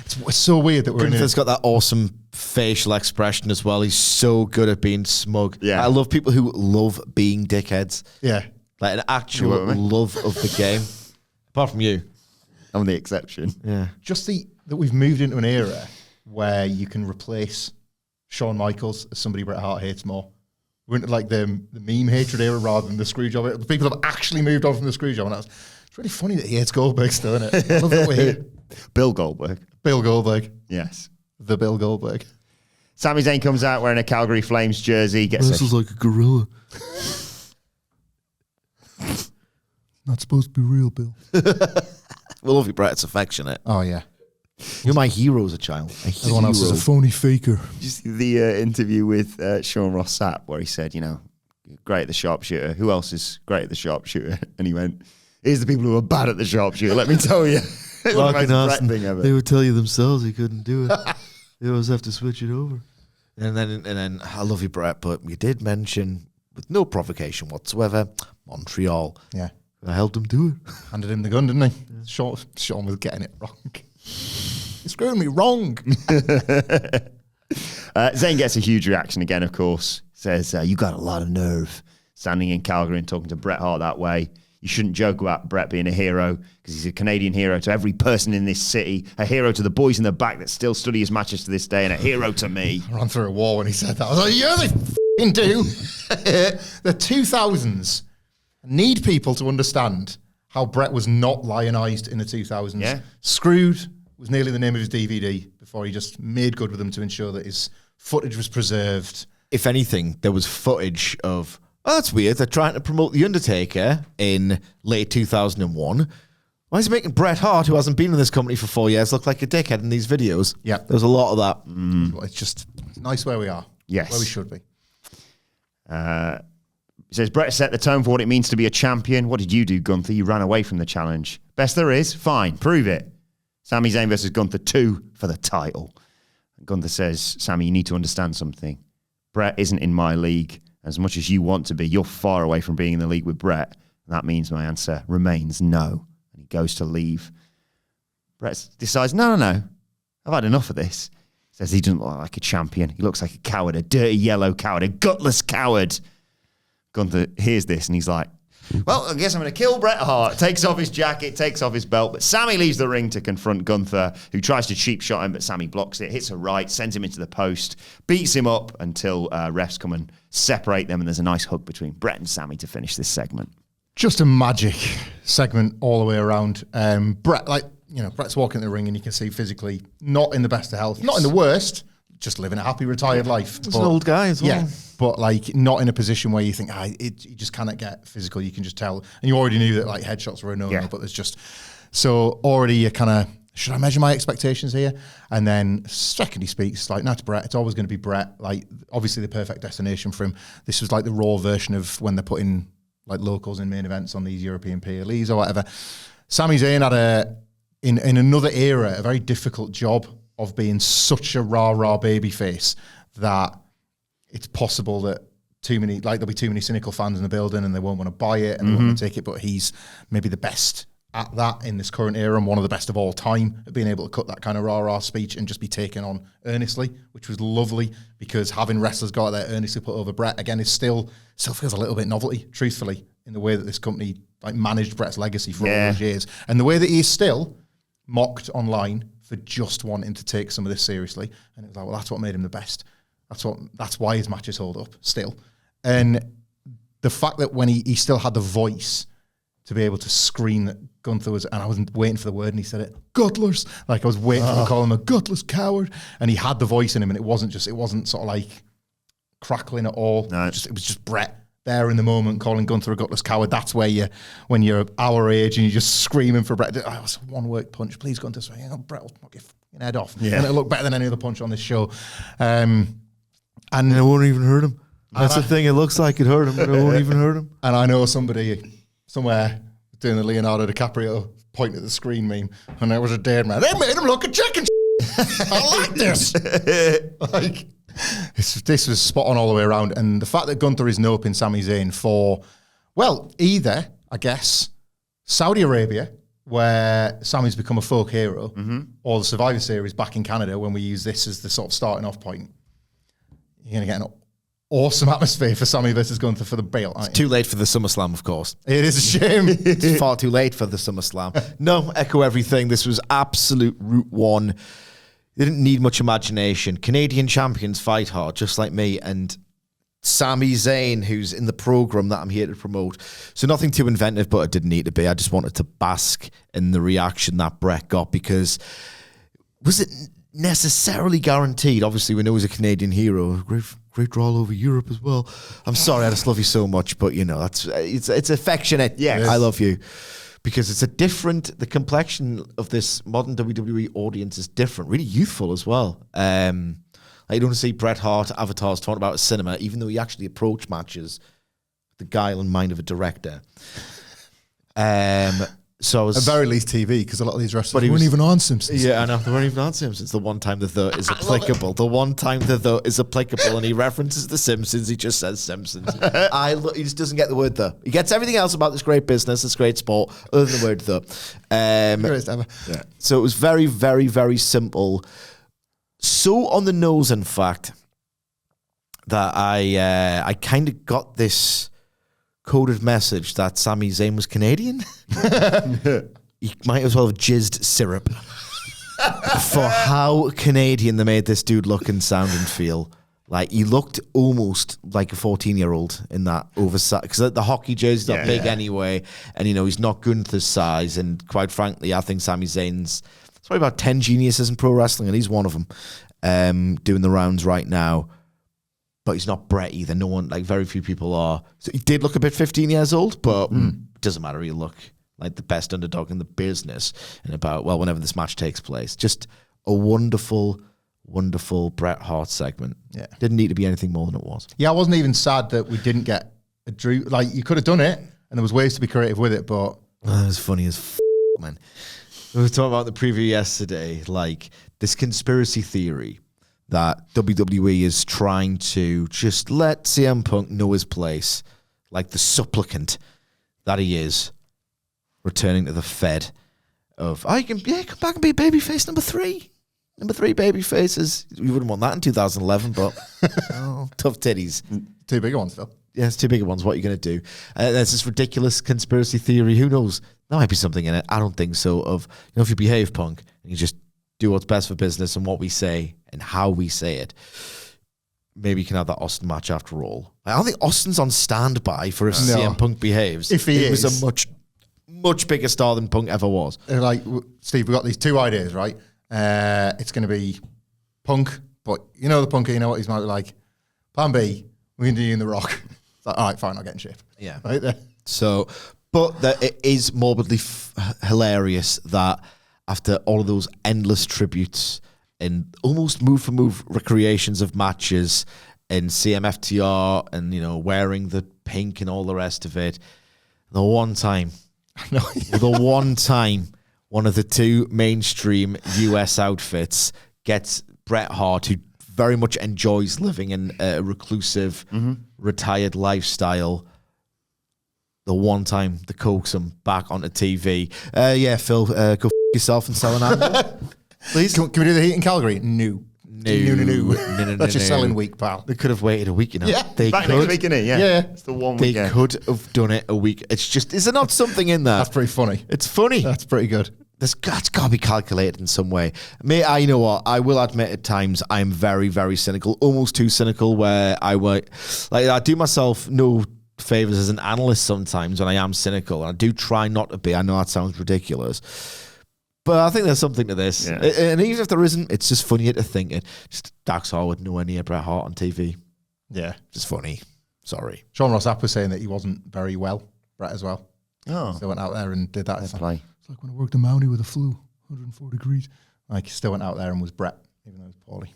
It's so weird that we're in Gunther's got that awesome facial expression as well. He's so good at being smug. Yeah. I love people who love being dickheads. Yeah. Like an actual love of the game. Apart from you. I'm the exception. Yeah. Just that we've moved into an era where you can replace Shawn Michaels as somebody Bret Hart hates more. We're into the meme hatred era rather than the screwjob. People have actually moved on from the screwjob, and it's really funny that he hates Goldberg still, isn't it? I love that we're here. Bill Goldberg. Bill Goldberg. Yes. The Bill Goldberg. Sami Zayn comes out wearing a Calgary Flames jersey. Gets is like a gorilla. Not supposed to be real, Bill. We love you, Bret. It's affectionate. Oh, yeah. You're my hero as a child. Everyone else is a phony faker. Did you see the interview with Sean Ross Sapp where he said, great at the sharpshooter. Who else is great at the sharpshooter? And he went, here's the people who are bad at the sharpshooter. Let me tell you. It was the most Bret thing ever. They would tell you themselves he couldn't do it. They always have to switch it over. And then I love you, Bret, but you did mention, with no provocation whatsoever, Montreal. Yeah. I helped him do it. Handed him the gun, didn't he? Yeah. Sean was getting it wrong. You're screwing me wrong. Zayn gets a huge reaction again, of course. Says, you got a lot of nerve standing in Calgary and talking to Bret Hart that way. You shouldn't joke about Bret being a hero because he's a Canadian hero to every person in this city, a hero to the boys in the back that still study his matches to this day, and a hero to me. I ran through a wall when he said that. I was like, yeah, they f***ing do. The 2000s need people to understand how Bret was not lionized in the 2000s. Yeah. Screwed was nearly the name of his DVD before he just made good with them to ensure that his footage was preserved. If anything, there was footage of, oh, that's weird. They're trying to promote The Undertaker in late 2001. Why is he making Bret Hart, who hasn't been in this company for 4 years, look like a dickhead in these videos? Yeah. There's a lot of that. It's just nice where we are. Yes. Where we should be. He says, Bret set the tone for what it means to be a champion. What did you do, Gunther? You ran away from the challenge. Best there is? Fine. Prove it. Sami Zayn versus Gunther 2 for the title. Gunther says, Sami, you need to understand something. Bret isn't in my league. As much as you want to be, you're far away from being in the league with Bret. And that means my answer remains no. And he goes to leave. Bret decides, no. I've had enough of this. Says he doesn't look like a champion. He looks like a coward, a dirty yellow coward, a gutless coward. Gunther hears this and he's like, well, I guess I'm going to kill Bret Hart. Takes off his jacket, takes off his belt, but Sami leaves the ring to confront Gunther, who tries to cheap shot him, but Sami blocks it, hits a right, sends him into the post, beats him up until refs come and separate them, and there's a nice hug between Bret and Sami to finish this segment. Just a magic segment all the way around. Bret, Bret's walking in the ring and you can see physically not in the best of health, not in the worst, just living a happy retired life. He's an old guy as well. Yeah, but not in a position where you think, you just cannot get physical. You can just tell. And you already knew that headshots were a no-no, but there's just, so already you kind of, should I measure my expectations here? And then second he speaks, that's Bret. It's always going to be Bret. Obviously the perfect destination for him. This was the Raw version of when they're putting locals in main events on these European PLEs or whatever. Sami Zayn had in another era, a very difficult job of being such a rah-rah babyface that it's possible that there'll be too many cynical fans in the building and they won't want to buy it and they won't want to take it, but he's maybe the best at that in this current era and one of the best of all time at being able to cut that kind of rah-rah speech and just be taken on earnestly, which was lovely because having wrestlers go out there earnestly put over Bret, again, is still feels a little bit novelty, truthfully, in the way that this company managed Bret's legacy for all those years. And the way that he is still mocked online for just wanting to take some of this seriously. And it was that's what made him the best. That's why his matches hold up still. And the fact that when he still had the voice to be able to scream that Gunther was, and I wasn't waiting for the word and he said it, gutless. I was waiting for him to call him a gutless coward. And he had the voice in him and it wasn't sort of crackling at all. No. It was just Bret there in the moment calling Gunther a gutless coward. That's where when you're our age and you're just screaming for Bret, it's a one-work punch. Please, Gunther, Bret will knock your fucking head off. Yeah. And it'll look better than any other punch on this show. And it won't even hurt him. That's the thing. It looks like it hurt him, but it won't even hurt him. And I know somebody somewhere doing the Leonardo DiCaprio point at the screen meme, and there was a dead man. They made him look a chicken. I like this. Like, this was spot on all the way around. And the fact that Gunther is noping Sami Zayn for, well, either, I guess, Saudi Arabia, where Sami's become a folk hero, or the Survivor Series back in Canada when we use this as the sort of starting off point. You're going to get an awesome atmosphere for Sami versus Gunther for the belt. It's too late for the SummerSlam, of course. It is a shame. It's far too late for the SummerSlam. No, echo everything. This was absolute Route 1. They didn't need much imagination. Canadian champions fight hard, just like me, and Sami Zayn, who's in the program that I'm here to promote. So nothing too inventive, but it didn't need to be. I just wanted to bask in the reaction that Bret got, because was it necessarily guaranteed? Obviously, we know he's a Canadian hero. Great draw all over Europe as well. I'm sorry, I just love you so much, but you know, it's affectionate. Yes. I love you. Because it's the complexion of this modern WWE audience is different, really youthful as well. You don't see Bret Hart avatars talking about a cinema, even though he actually approached matches with the guile and mind of a director. So I was, At very least TV, because a lot of these wrestlers he weren't was- even on Simpsons. Yeah, I know. They weren't even on Simpsons. The one time the is applicable. The one time the is applicable, and he references The Simpsons, he just says Simpsons. He just doesn't get the word the. He gets everything else about this great business, this great sport, other than the word the. Greatest ever. Yeah. So it was very, very, very simple. So on the nose, in fact, that I kind of got this coded message that Sami Zayn was Canadian. He might as well have jizzed syrup for how Canadian they made this dude look and sound and feel. Like, he looked almost like a 14-year-old in that oversized, because the hockey jersey's not big anyway, and you know, he's not Gunther's size, and quite frankly, I think Sami Zayn's probably about 10 geniuses in pro wrestling, and he's one of them, doing the rounds right now. But he's not Bret either. No one, like, very few people are. So he did look a bit 15 years old, but it doesn't matter. He'll look like the best underdog in the business in about, well, whenever this match takes place. Just a wonderful, wonderful Bret Hart segment. Yeah. Didn't need to be anything more than it was. Yeah, I wasn't even sad that we didn't get a Drew. Like, you could have done it, and there was ways to be creative with it, but... That was funny as man. We were talking about the preview yesterday, like, this conspiracy theory that WWE is trying to just let CM Punk know his place, like the supplicant that he is, returning to the Fed of, come back and be babyface number 3. Number 3 babyfaces. You wouldn't want that in 2011, but tough titties. 2 bigger ones, though. Yeah, it's 2 bigger ones. What are you going to do? There's this ridiculous conspiracy theory. Who knows? There might be something in it. I don't think so. Of, you know, if you behave, Punk, and you just do what's best for business and what we say and how we say it, maybe you can have that Austin match after all. I don't think Austin's on standby for if CM Punk behaves. If he was is. a much bigger star than Punk ever was. They're like, Steve, we've got these 2 ideas, right? It's going to be Punk, but you know the Punker, you know what he's like. Plan B, we're going to do you in The Rock. It's like, all right, fine, I'll get in shape. Yeah. Right there. So, but it is morbidly hilarious that after all of those endless tributes and almost move-for-move recreations of matches and CMFTR and, you know, wearing the pink and all the rest of it, the one time one of the 2 mainstream US outfits gets Bret Hart, who very much enjoys living in a reclusive, retired lifestyle, the one time they coax him back onto TV. Phil, go f*** yourself and sell an animal. Please. Can we do the heat in Calgary? No. No. That's your selling week, pal. They could have waited a week, you know. Yeah. They Back could. next week, innit? Yeah. Yeah. It's the one They week. could have done it a week. It's just, is there not something in there? That's pretty funny. It's funny. That's pretty good. That's got to be calculated in some way. You know what? I will admit at times I'm very, very cynical, almost too cynical, where I do myself no favors as an analyst sometimes when I am cynical, and I do try not to be. I know that sounds ridiculous, but I think there's something to this. Yeah. And even if there isn't, it's just funnier to think it. Just Dax Harwood nowhere near Bret Hart on TV. Yeah. Just funny. Sorry. Sean Ross Sapp was saying that he wasn't very well, Bret as well. Oh, Still went out there and did that. It's play. like when I worked in Mountie with a flu, 104 degrees. Like, he still went out there and was Bret, even though he was poorly.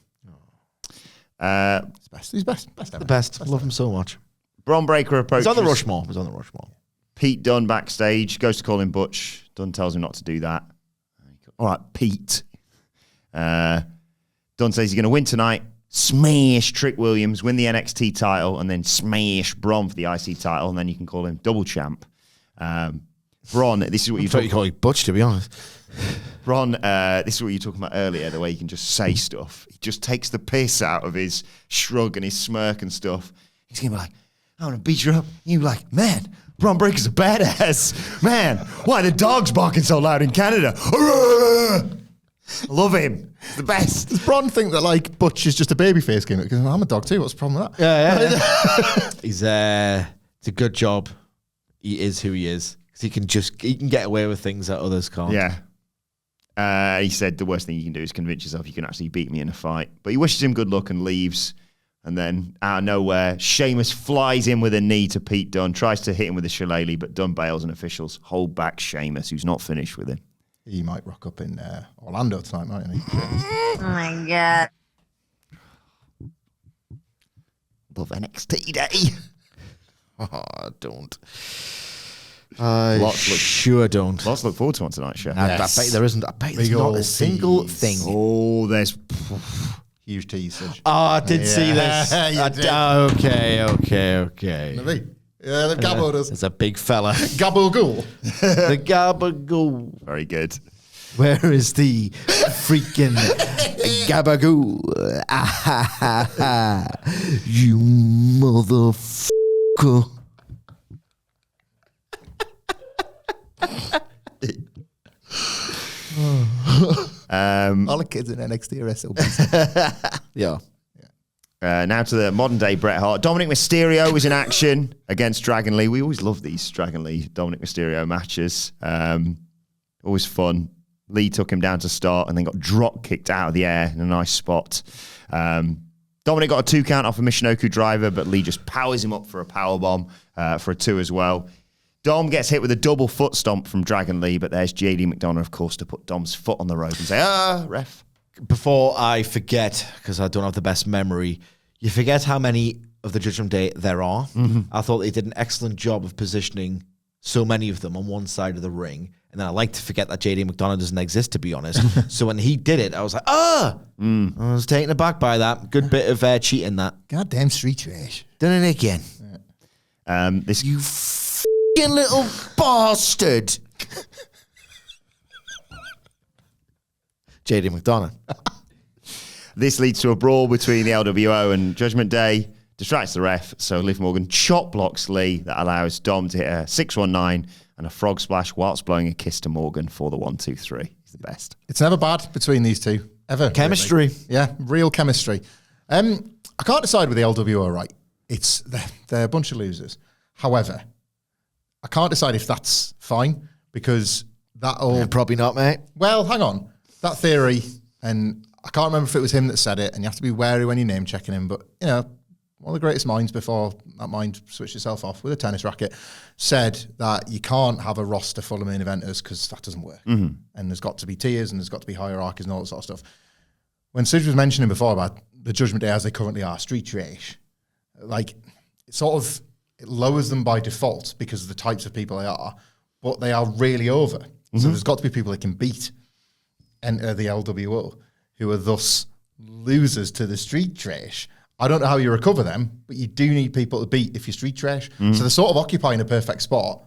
He's best ever. The best. Love him so much. Braun Breaker approaches. He's on the Rushmore. Pete Dunne backstage, goes to call him Butch. Dunne tells him not to do that. All right, Pete. Dunne says he's going to win tonight, smash Trick Williams, win the NXT title, and then smash Bron for the IC title, and then you can call him double champ. Bron, this is what you call you Butch, to be honest. Bron, this is what you were talking about earlier, the way he can just say stuff. He just takes the piss out of his shrug and his smirk and stuff. He's going to be like, I'm going to beat you up. You'll be like, man, Bron Breakker's a badass. Man, why are the dogs barking so loud in Canada? Love him. He's the best. Does Bron think that like Butch is just a babyface gimmick? Because I'm a dog too. What's the problem with that? Yeah. He's it's a good job. He is who he is. Because he can get away with things that others can't. Yeah. He said the worst thing you can do is convince yourself you can actually beat me in a fight. But he wishes him good luck and leaves. And then out of nowhere, Sheamus flies in with a knee to Pete Dunne, tries to hit him with a shillelagh, but Dunne bails and officials hold back Sheamus, who's not finished with him. He might rock up in Orlando tonight, mightn't he? Oh my God. Love NXT Day. Oh, don't. I sure don't. Lots to look forward to on tonight's show. I bet there isn't. I bet there's not a single thing. Oh, there's huge tease. Oh, I did see this. Okay. Yeah, the Gabbo does. It's a big fella. Gabbo Ghoul. The Gabagool. very good. Where is the freaking Gabagool? You motherfucker. All the kids in NXT are SLBs. Yeah. Now to the modern day Bret Hart. Dominic Mysterio was in action against Dragon Lee. We always love these Dragon Lee, Dominic Mysterio matches. Always fun. Lee took him down to start and then got drop kicked out of the air in a nice spot. Dominic got a 2 count off a Michinoku driver, but Lee just powers him up for a powerbomb for a 2 as well. Dom gets hit with a double foot stomp from Dragon Lee, but there's JD McDonough, of course, to put Dom's foot on the rope and say, ref. Before I forget, because I don't have the best memory, you forget how many of the Judgment Day there are. Mm-hmm. I thought they did an excellent job of positioning so many of them on one side of the ring. And then I like to forget that JD McDonough doesn't exist, to be honest. So when he did it, I was like, I was taken aback by that. Good bit of cheating, that. Goddamn street trash. Done it again. Yeah. You fucking little bastard. JD McDonough. This leads to a brawl between the LWO and Judgment Day. Distracts the ref, so Liv Morgan chop blocks Lee. That allows Dom to hit a 619 and a frog splash whilst blowing a kiss to Morgan for the 1-2-3. He's the best. It's never bad between these two, ever. Chemistry. Really. Yeah, real chemistry. I can't decide with the LWO, right? They're a bunch of losers. However, I can't decide if that's fine because that'll... Probably not, mate. Well, hang on. That theory, and I can't remember if it was him that said it, and you have to be wary when you're name checking him, but, you know, one of the greatest minds before that mind switched itself off with a tennis racket said that you can't have a roster full of main eventers because that doesn't work. Mm-hmm. And there's got to be tiers and there's got to be hierarchies and all that sort of stuff. When Sid was mentioning before about the Judgment Day as they currently are, street trash, like it lowers them by default because of the types of people they are, but they are really over. Mm-hmm. So there's got to be people that can beat enter the LWO who are thus losers to the street trash. I don't know how you recover them, but you do need people to beat if you're street trash. Mm. So they're sort of occupying a perfect spot,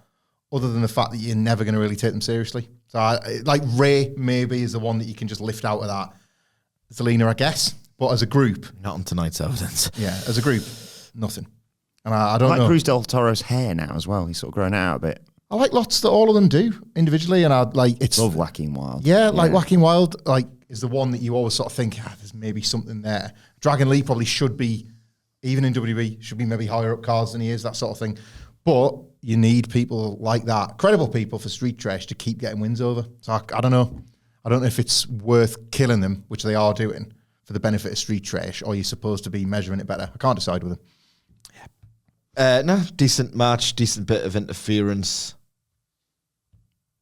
other than the fact that you're never going to really take them seriously. So like Ray maybe is the one that you can just lift out of that. Zelina, I guess. But as a group... Not on tonight's evidence. Yeah, as a group, nothing. And I don't know. I like Cruz del Toro's hair now as well. He's sort of grown out a bit. I like lots that all of them do individually, and I like it's... Love Whacking Wild. Yeah, like Whacking Wild, like, is the one that you always sort of think, there's maybe something there. Dragon Lee probably should be, even in WWE, should be maybe higher up cards than he is, that sort of thing. But you need people like that, credible people for street trash to keep getting wins over. So I don't know. I don't know if it's worth killing them, which they are doing, for the benefit of street trash, or you're supposed to be measuring it better. I can't decide with them. No, decent match, decent bit of interference.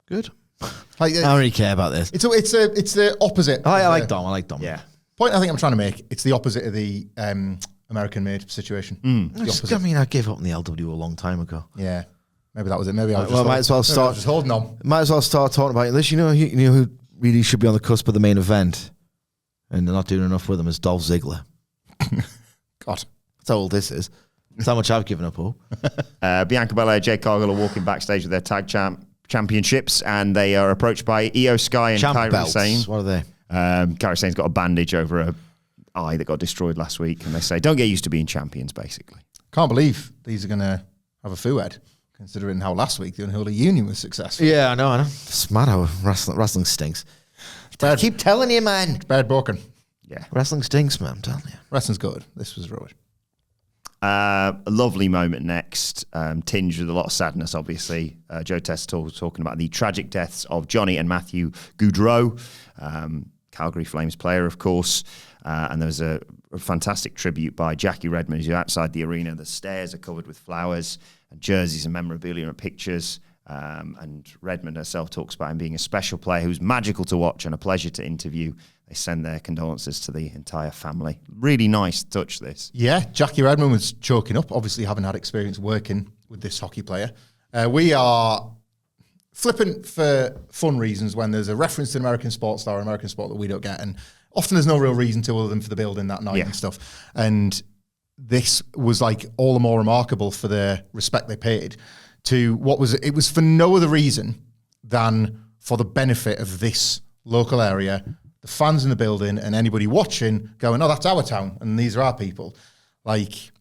Good. Like, I don't really care about this. It's the opposite. I like Dom. I like Dom. Yeah. Point I think I'm trying to make, it's the opposite of the American-made situation. I mean, I gave up on the LW a long time ago. Yeah. Maybe that was it. Maybe I was might as well start just holding on. Might as well start talking about it. Unless you know who really should be on the cusp of the main event. And they're not doing enough with him as Dolph Ziggler. God. That's how old this is. That's how much I've given up hope. Bianca Belair, Jade Cargill are walking backstage with their tag championships, and they are approached by Io Sky and Kairi Sane. What are they? Kairi Sane's got a bandage over her eye that got destroyed last week, and they say, don't get used to being champions, basically. Can't believe these are going to have a foo-head, considering how last week the Unholy Union was successful. Yeah, I know. It's mad how wrestling stinks. I keep telling you, man. It's bad broken. Yeah. Wrestling stinks, man. I'm telling you. Wrestling's good. This was rubbish. A lovely moment next, tinged with a lot of sadness, obviously. Joe Testa talking about the tragic deaths of Johnny and Matthew Gutless, Calgary Flames player, of course. And there was a fantastic tribute by Jackie Redmond, who's outside the arena. The stairs are covered with flowers and jerseys and memorabilia and pictures. And Redmond herself talks about him being a special player who's magical to watch and a pleasure to interview. They send their condolences to the entire family. Really nice touch, this. Yeah, Jackie Redmond was choking up, obviously having had experience working with this hockey player. We are flippant for fun reasons when there's a reference to an American sports star or American sport that we don't get. And often there's no real reason to other than for the building that night and stuff. And this was like all the more remarkable for the respect they paid to it was for no other reason than for the benefit of this local area, the fans in the building and anybody watching going, oh, that's our town and these are our people. Like,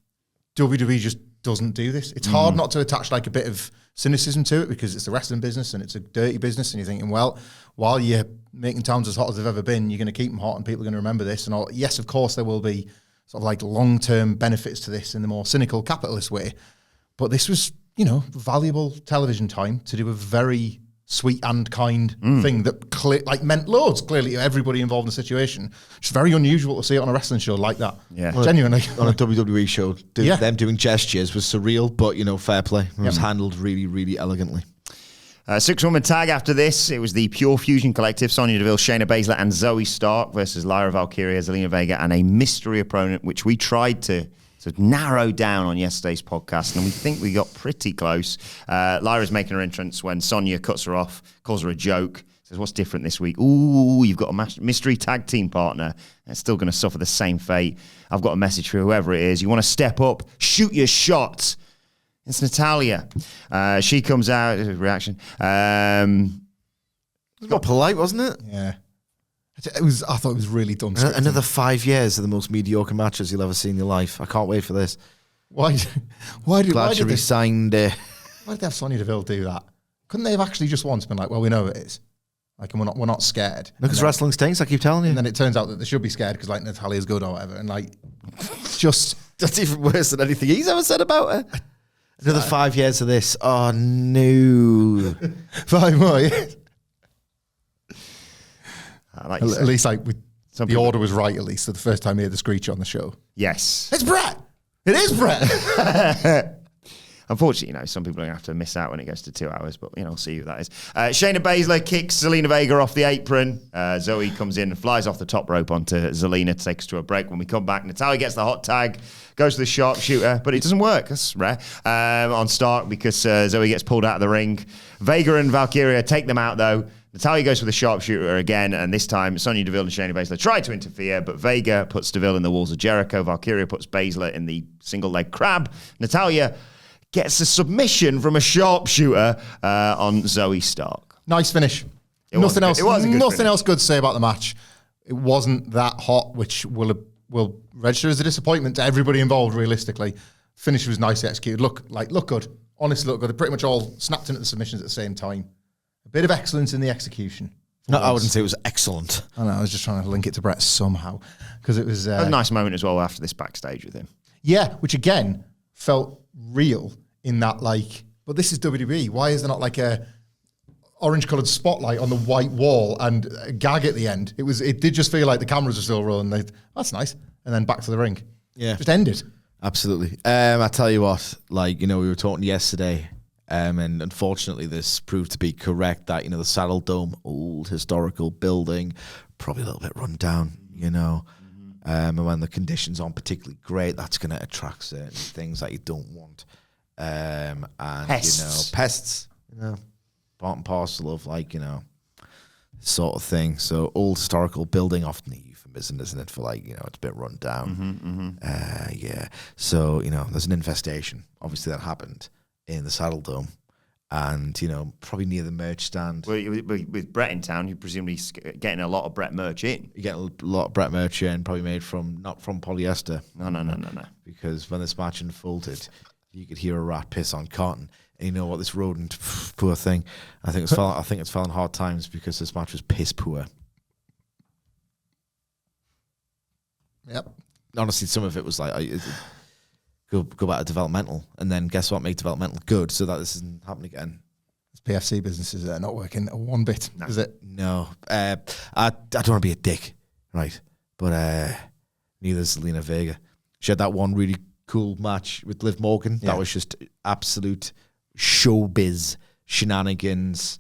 WWE just doesn't do this. It's hard not to attach like a bit of cynicism to it because it's a wrestling business and it's a dirty business and you're thinking, well, while you're making towns as hot as they've ever been, you're going to keep them hot and people are going to remember this and all. Yes, of course, there will be sort of like long-term benefits to this in the more cynical capitalist way. But this was, valuable television time to do a very sweet and kind thing that meant loads, clearly, to everybody involved in the situation. It's very unusual to see it on a wrestling show like that. Yeah. Genuinely. On a WWE show, them doing gestures was surreal, but, fair play. It was handled really, really elegantly. 6-woman tag after this. It was the Pure Fusion Collective, Sonya Deville, Shayna Baszler, and Zoe Stark versus Lyra Valkyria, Zelina Vega, and a mystery opponent, which we tried to narrow down on yesterday's podcast, and we think we got pretty close. Lyra's making her entrance when Sonya cuts her off, calls her a joke, says, what's different this week? Ooh, you've got a mystery tag team partner that's still going to suffer the same fate. I've got a message for whoever it is. You want to step up, shoot your shot. It's Natalya. She comes out, reaction. It was not polite, wasn't it? Yeah. I thought it was really dumb. Another 5 years of the most mediocre matches you'll ever see in your life. I can't wait for this. Why did they have Sonya Deville do that? Couldn't they have actually just once been like, well, we know it is. Like, and we're not scared. Because wrestling stinks, I keep telling you. And then it turns out that they should be scared because, like, Natalya's good or whatever. And, like, just... That's even worse than anything he's ever said about her. Another 5 years of this. Oh, no. 5 more years. Like at least, like, the order was right, at least. So the first time he heard the screech on the show. Yes. It's Bret! It is Bret! Unfortunately, some people are going to have to miss out when it goes to 2 hours, but, we'll see who that is. Shayna Baszler kicks Zelina Vega off the apron. Zoe comes in and flies off the top rope onto Zelina to take us to a break. When we come back, Natalya gets the hot tag, goes to the sharpshooter, but it doesn't work. That's rare. On Stark because Zoe gets pulled out of the ring. Vega and Valkyria take them out, though. Natalya goes for the sharpshooter again, and this time Sonya Deville and Shayna Baszler try to interfere, but Vega puts Deville in the walls of Jericho. Valkyria puts Baszler in the single leg crab. Natalya gets a submission from a sharpshooter on Zoe Stark. Nice finish. Nothing else good to say about the match. It wasn't that hot, which will register as a disappointment to everybody involved, realistically. Finish was nicely executed. Look good. Honestly, look good. They pretty much all snapped into the submissions at the same time. A bit of excellence in the execution. No, I wouldn't say it was excellent. I know, I was just trying to link it to Bret somehow. Because it was... a nice moment as well after this backstage with him. Yeah, which again felt real in that, like, but this is WWE. Why is there not like a orange-coloured spotlight on the white wall and a gag at the end? It did just feel like the cameras were still rolling. That's nice. And then back to the ring. Yeah. Just ended. Absolutely. I tell you what, we were talking yesterday, and unfortunately this proved to be correct, that, the Saddle Dome, old historical building, probably a little bit run down, and when the conditions aren't particularly great, that's going to attract certain things that you don't want. And, pests. Pests, part and parcel of, sort of thing. So old historical building, often a euphemism euphemism, isn't it? For like, it's a bit run down. Yeah. So, there's an infestation. Obviously, that happened in the Saddle Dome. And, probably near the merch stand. Well, with Bret in town, you're presumably getting a lot of Bret merch in. You get a lot of Bret merch in, probably made not from polyester. No. Because when this match unfolded, you could hear a rat piss on cotton. And you know what, this rodent, poor thing. I think it's fell on hard times because this match was piss poor. Yep. Honestly, some of it was like, go back to developmental, and then guess what? Make developmental good so that this isn't happening again. This PFC business is not working one bit, is it? No. I don't want to be a dick, right? But neither is Zelina Vega. She had that one really cool match with Liv Morgan. Yeah. That was just absolute showbiz shenanigans.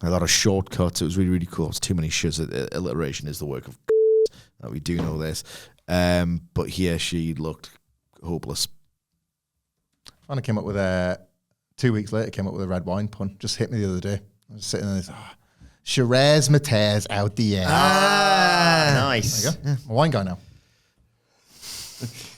A lot of shortcuts. It was really, really cool. It's too many shows. Alliteration is the work of that we do know this. But here she looked hopeless. I came up with 2 weeks later, came up with a red wine pun. Just hit me the other day. I was sitting there, Shiraz Matez out the air. Nice. There you go. Yeah, I'm a wine guy now.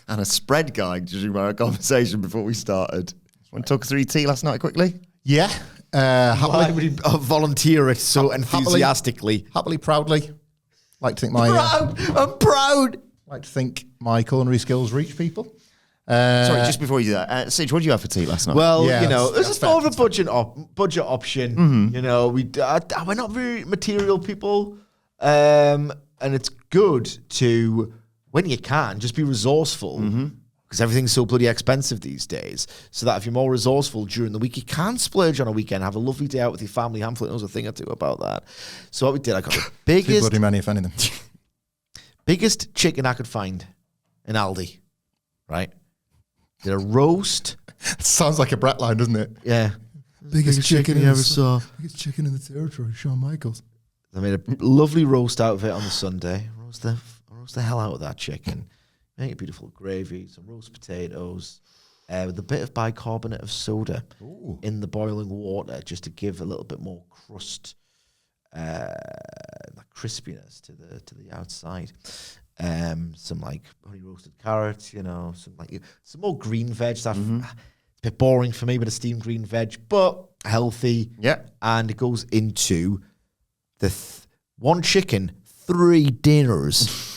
And a spread guy, judging by our conversation before we started. Want to talk 3T last night quickly? Yeah. Why Happily, would he volunteer it so enthusiastically? happily, proudly. Like to think my I'm proud. like to think my culinary skills reach people. Sorry, just before you do that, Sige, what did you have for tea last night? Well, Yeah, this is that's more of fair, a budget option. We're not very material people, and it's good to, when you can, just be resourceful because everything's so bloody expensive these days. So that if you're more resourceful during the week, you can splurge on a weekend, have a lovely day out with your family. Hamlet knows a thing or two about that. So what we did, I got the Too biggest bloody many, if anything. biggest chicken I could find in Aldi, right? Did a roast. Sounds like a Bret line, doesn't it? Yeah. Biggest chicken you ever saw. Biggest chicken in the territory, Shawn Michaels. I made a lovely roast out of it on the Sunday. Roast the hell out of that chicken. Make a beautiful gravy, some roast potatoes, with a bit of bicarbonate of soda in the boiling water, just to give a little bit more crust, like crispiness to the outside. Some like honey roasted carrots, some more green veg stuff. It's a bit boring for me, but a steamed green veg, but healthy. Yeah. And it goes into the one chicken, 3 dinners,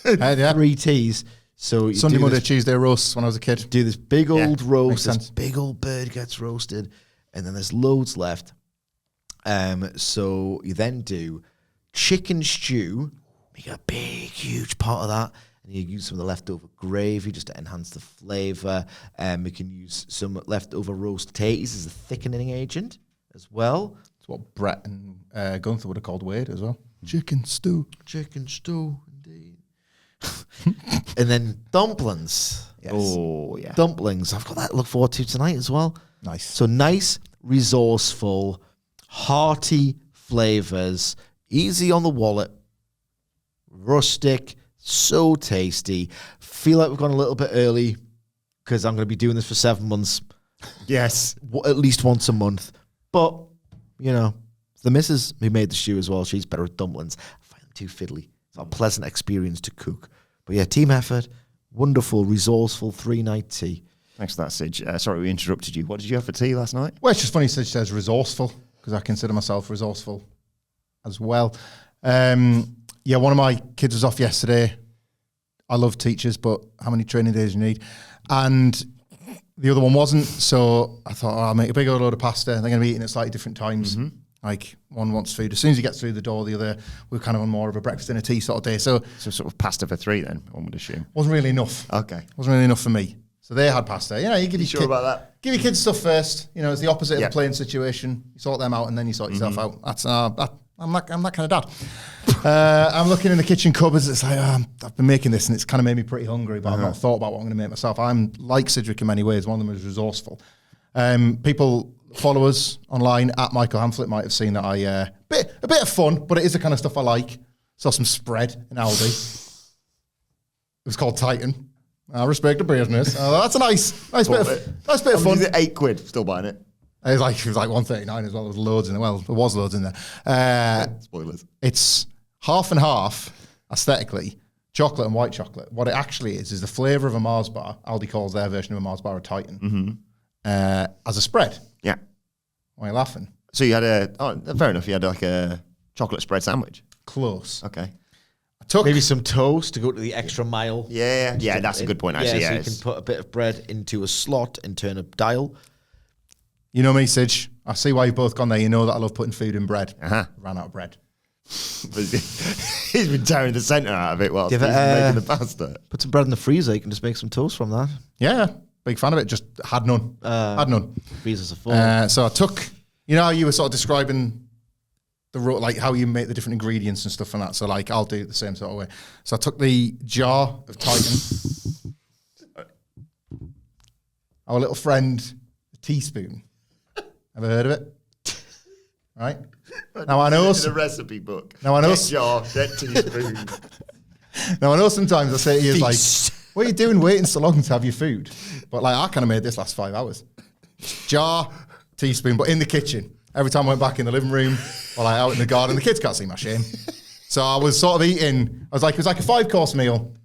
Yeah. 3 teas. So you Sunday, do Monday, this, Tuesday roasts when I was a kid. do this big old roast, makes this sense. big old bird gets roasted, and then there's loads left. So you then do chicken stew. Make a big, huge pot of that, and you use some of the leftover gravy just to enhance the flavour. We can use some leftover roast tatties as a thickening agent as well. That's what Bret and Gunther would have called Wade as well. Chicken stew. Chicken stew, indeed. And then dumplings. Yes. Oh, yeah. Dumplings. I've got that to look forward to tonight as well. Nice. So nice, resourceful, hearty flavours, easy on the wallet, rustic, so tasty. Feel like we've gone a little bit early because I'm going to be doing this for 7 months, Yes. at least once a month. But, the missus who made the stew as well, she's better at dumplings. I find them too fiddly. It's not a pleasant experience to cook. But yeah, team effort, wonderful, resourceful 3-night tea. Thanks for that, Sige. Sorry we interrupted you. What did you have for tea last night? Well, it's just funny Sid says resourceful because I consider myself resourceful as well. Yeah, one of my kids was off yesterday. I love teachers, but how many training days do you need? And the other one wasn't, so I thought, I'll make a big old load of pasta. They're going to be eating at slightly different times. Like, one wants food as soon as he gets through the door, the other, we're kind of on more of a breakfast and a tea sort of day. So So sort of pasta for 3 then, one would assume. wasn't really enough. Okay. Wasn't really enough for me. So they had pasta. You give sure about that? Give your kids stuff first. It's the opposite of Yeah. a playing situation. You sort them out and then you sort yourself out. That's I'm that kind of dad. I'm looking in the kitchen cupboards. It's like I've been making this and it's kind of made me pretty hungry, but I've not thought about what I'm going to make myself. I'm like Cedric in many ways. One of them is resourceful. People follow us online at Michael Hamflet might have seen that I a bit of fun, but it is the kind of stuff I like. Saw some spread in Aldi. It was called Titan. I respect the business. That's a nice bit of fun. £8, still buying it. It was like $1.39 as well. There was loads in there. Well, there was loads in there. Spoilers. It's half and half aesthetically, chocolate and white chocolate, what it actually is the flavour of a Mars bar. Aldi calls their version of a Mars bar a Titan, as a spread. Yeah. Why are you laughing? So you had fair enough, you had like a chocolate spread sandwich. Close. Okay. I took Maybe some toast to go to the extra mile. Yeah, that's a good point, actually. So Yeah, you can put a bit of bread into a slot and turn a dial. You know me, Sidge. I see why you've both gone there. You know that I love putting food in bread. Uh-huh. Ran out of bread. He's been tearing the centre out of it whilst he's Give it, making the pasta. Put some bread in the freezer. You can just make some toast from that. Yeah, big fan of it. Just had none. Had none. Freezers are full. So I took, you know how you were sort of describing like how you make the different ingredients and stuff and that. So like I'll do it the same sort of way. So I took the jar of Titan. Our little friend, a teaspoon. Ever heard of it? Right? Now I know the recipe book. Now I know Get jar, get teaspoon. Now I know sometimes I say to you like, what are you doing waiting so long to have your food? But like I kind of made this last 5 hours. Jar, teaspoon, but in the kitchen. Every time I went back in the living room or like out in the garden, the kids can't see my shame. So I was sort of eating, it was like a 5-course meal,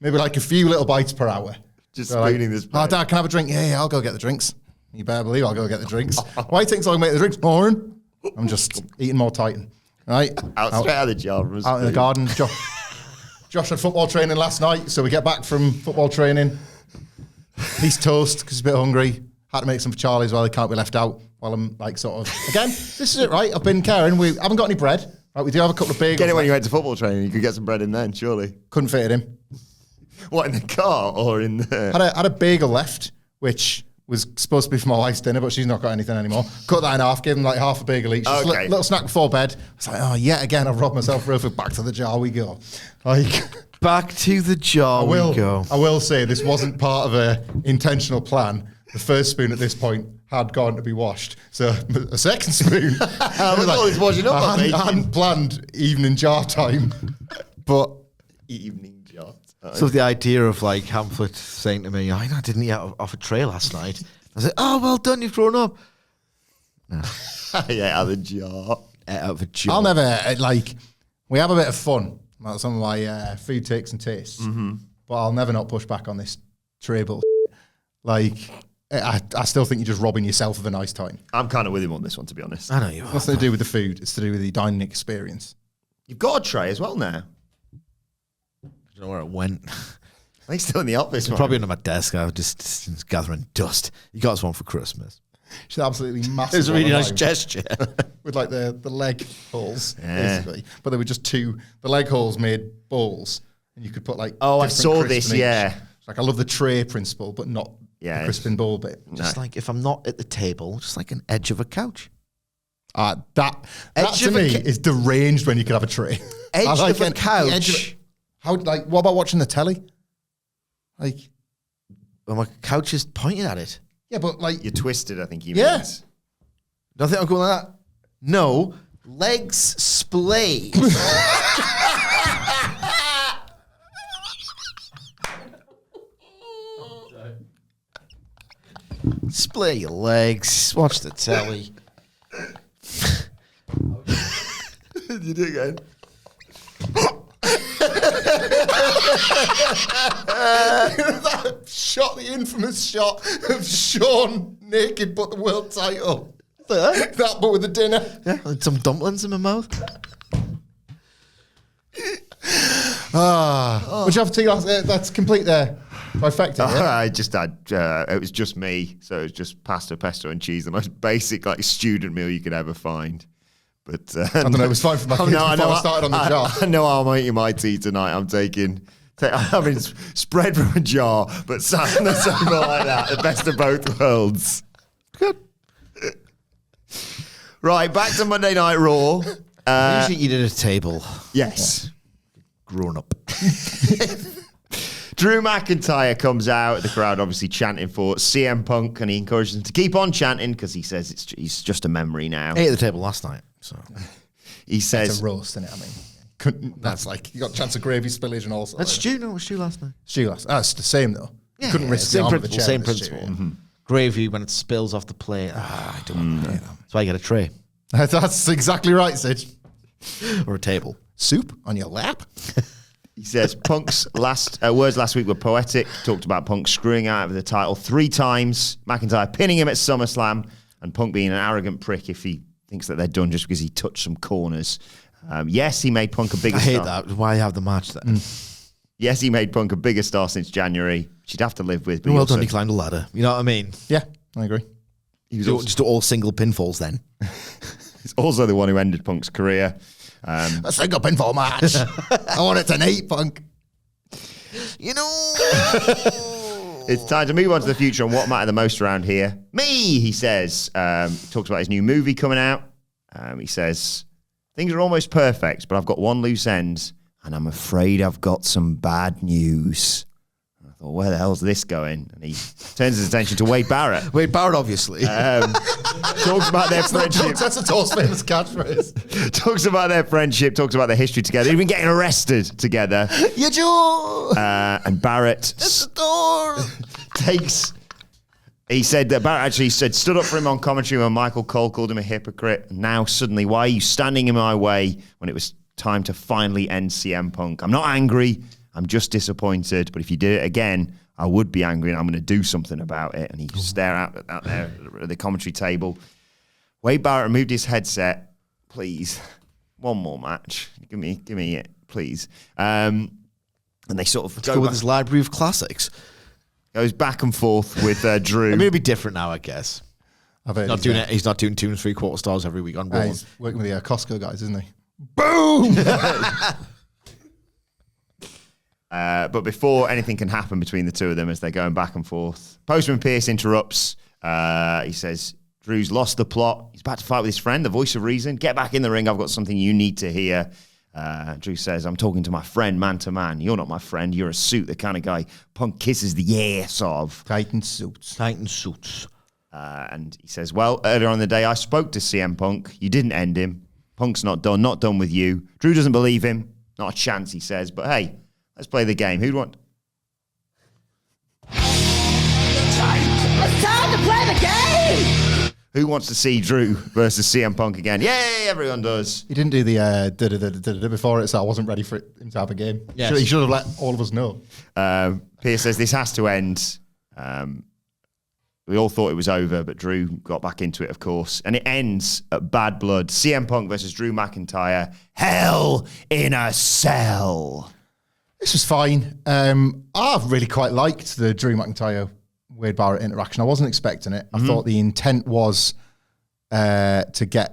maybe like a few little bites per hour. Just So spooning this bread. Oh, Dad, can I have a drink? Yeah, I'll go get the drinks. You better believe I'll go get the drinks. Why take so long to make the drinks, Lauren? I'm just eating more Titan. Right? Out straight out of the jar. Out in the garden. Josh had football training last night, so we get back from football training. He's toast because he's a bit hungry. Had to make some for Charlie as well. He can't be left out while I'm like sort of... Again, this is it, right? I've been caring. We haven't got any bread. Right, we do have a couple of bagels. Get it when you went to football training. You could get some bread in then, surely. Couldn't fit it in. What, in the car or in the... Had a bagel left, which was supposed to be for my wife's dinner, but she's not got anything anymore. Cut that in half, gave him like half a bagel each. Just Okay. little snack before bed. I was like, oh, yet again, I've robbed myself over. Back to the jar we go. Like... Back to the jar we go. I will say this wasn't part of a intentional plan. The first spoon at this point had gone to be washed. So a second spoon. It's washing up, I hadn't planned evening jar time. But Evening jar. So the idea of like Hamlet saying to me, I didn't eat off a tray last night. I said, oh, well done, you've grown up. Yeah, out of the jar. Out of a jar. I'll never, we have a bit of fun. Like some of my food takes and tastes. Mm-hmm. But I'll never not push back on this tray bull. Like, I still think you're just robbing yourself of a nice time. I'm kind of with him on this one, to be honest. I know you are. What's to do with the food? It's to do with the dining experience. You've got a tray as well now. I don't know where it went. He's still in the office, man. Probably under my desk. I was just gathering dust. You got us one for Christmas. She's absolutely massive. It was a really on nice mine. gesture. With like the leg holes, Yeah. basically. But there were just the leg holes made bowls. And you could put like Oh, I different saw crisps this, in each. yeah. It's like I love the tray principle, but not the crisping bowl bit. Just like if I'm not at the table, just like an edge of a couch. That Edge to of a me ca- is deranged when you could have a tray. Edge I like of a the couch. edge of what about watching the telly? Like, Well, my couch is pointing at it. yeah, but like, You're twisted, I think he Yeah. means. Don't think I'm going like that. No, legs splayed. Splay your legs. Watch the telly. You do it again. that shot, the infamous shot of Sean naked but the world title. That but with the dinner. Yeah, with some dumplings in my mouth. Would you have tea glass? That's complete there. Trifecta, yeah? I just had, it was just me, so it was just pasta, pesto, and cheese, the most basic like student meal you could ever find. But I don't know, it was fine for my kids before I started on the jar. I know how I'm eating my tea tonight. I'm having spread from a jar, but something like that. The best of both worlds. Good. Right, back to Monday Night Raw. Usually eat at a table. Yes. Grown up. Drew McIntyre comes out. The crowd obviously chanting for CM Punk, and he encourages them to keep on chanting because he says he's just a memory now. Ate at the table last night. So He It's says, a roast, isn't it? I mean, that's like, you got a chance of gravy spillage and all sorts. that's stew. No, it was stew last night. Stew last. It's the same though. You couldn't risk the same arm of the principle. chair Same with the stew, principle. yeah. Gravy when it spills off the plate. I don't want that. That's why I get a tray That's exactly right, Sid. or a table. soup on your lap. He says Punk's words last week were poetic. Talked about Punk screwing out of the title 3 times, McIntyre pinning him at SummerSlam, and Punk being an arrogant prick if he thinks that they're done just because he touched some corners. Yes, he made Punk a bigger star. I hate that. Why have the match then? Yes, he made Punk a bigger star since January, which he'd have to live with. But Well done, he climbed a ladder. You know what I mean? Yeah, I agree. He was Just do all single pinfalls then. he's also the one who ended Punk's career. A single pinfall match. I want it tonight, Punk. You know. It's time to move on to the future and what mattered the most around here. Me, he says. Talks about his new movie coming out. He says, things are almost perfect, but I've got one loose end, and I'm afraid I've got some bad news. I thought, where the hell's this going? And he turns his attention to Wade Barrett. Wade Barrett, obviously. Talks about their friendship. That's a Toast famous catchphrase. Talks about their friendship. Talks about their history together. Even getting arrested together. You Joe. And Barrett takes... He said that Barrett actually stood up for him on commentary when Michael Cole called him a hypocrite. And now suddenly, why are you standing in my way when it was time to finally end CM Punk? I'm not angry. I'm just disappointed. But if you did it again, I would be angry and I'm going to do something about it. And he stare out there at the commentary table. Wade Barrett removed his headset. Please, one more match. Give me it, please. And they sort of Go with his library of classics. Goes back and forth with Drew. I mean, it'd be different now, I guess. I've heard He's not doing 2 3/4 stars every week on Raw. He's working with the Costco guys, isn't he? Boom! But before anything can happen between the two of them as they're going back and forth, Postman Pierce interrupts. He says, Drew's lost the plot. He's about to fight with his friend, the voice of reason. Get back in the ring. I've got something you need to hear. Drew says, I'm talking to my friend man to man. You're not my friend. You're a suit, the kind of guy Punk kisses the ass of. Titan suits. And he says, well, earlier on in the day, I spoke to CM Punk. You didn't end him. Punk's not done with you. Drew doesn't believe him. Not a chance, he says. But hey, let's play the game. Who'd want... It's time to play the game! Who wants to see Drew versus CM Punk again? Yay, everyone does. He didn't do the before it, so I wasn't ready for him to have a game. Yes. He should have let all of us know. Pierce says this has to end. We all thought it was over, but Drew got back into it, of course. And it ends at Bad Blood. CM Punk versus Drew McIntyre. Hell in a Cell. This was fine. I've really quite liked the Drew McIntyre Wade Barrett interaction. I wasn't expecting it. I thought the intent was to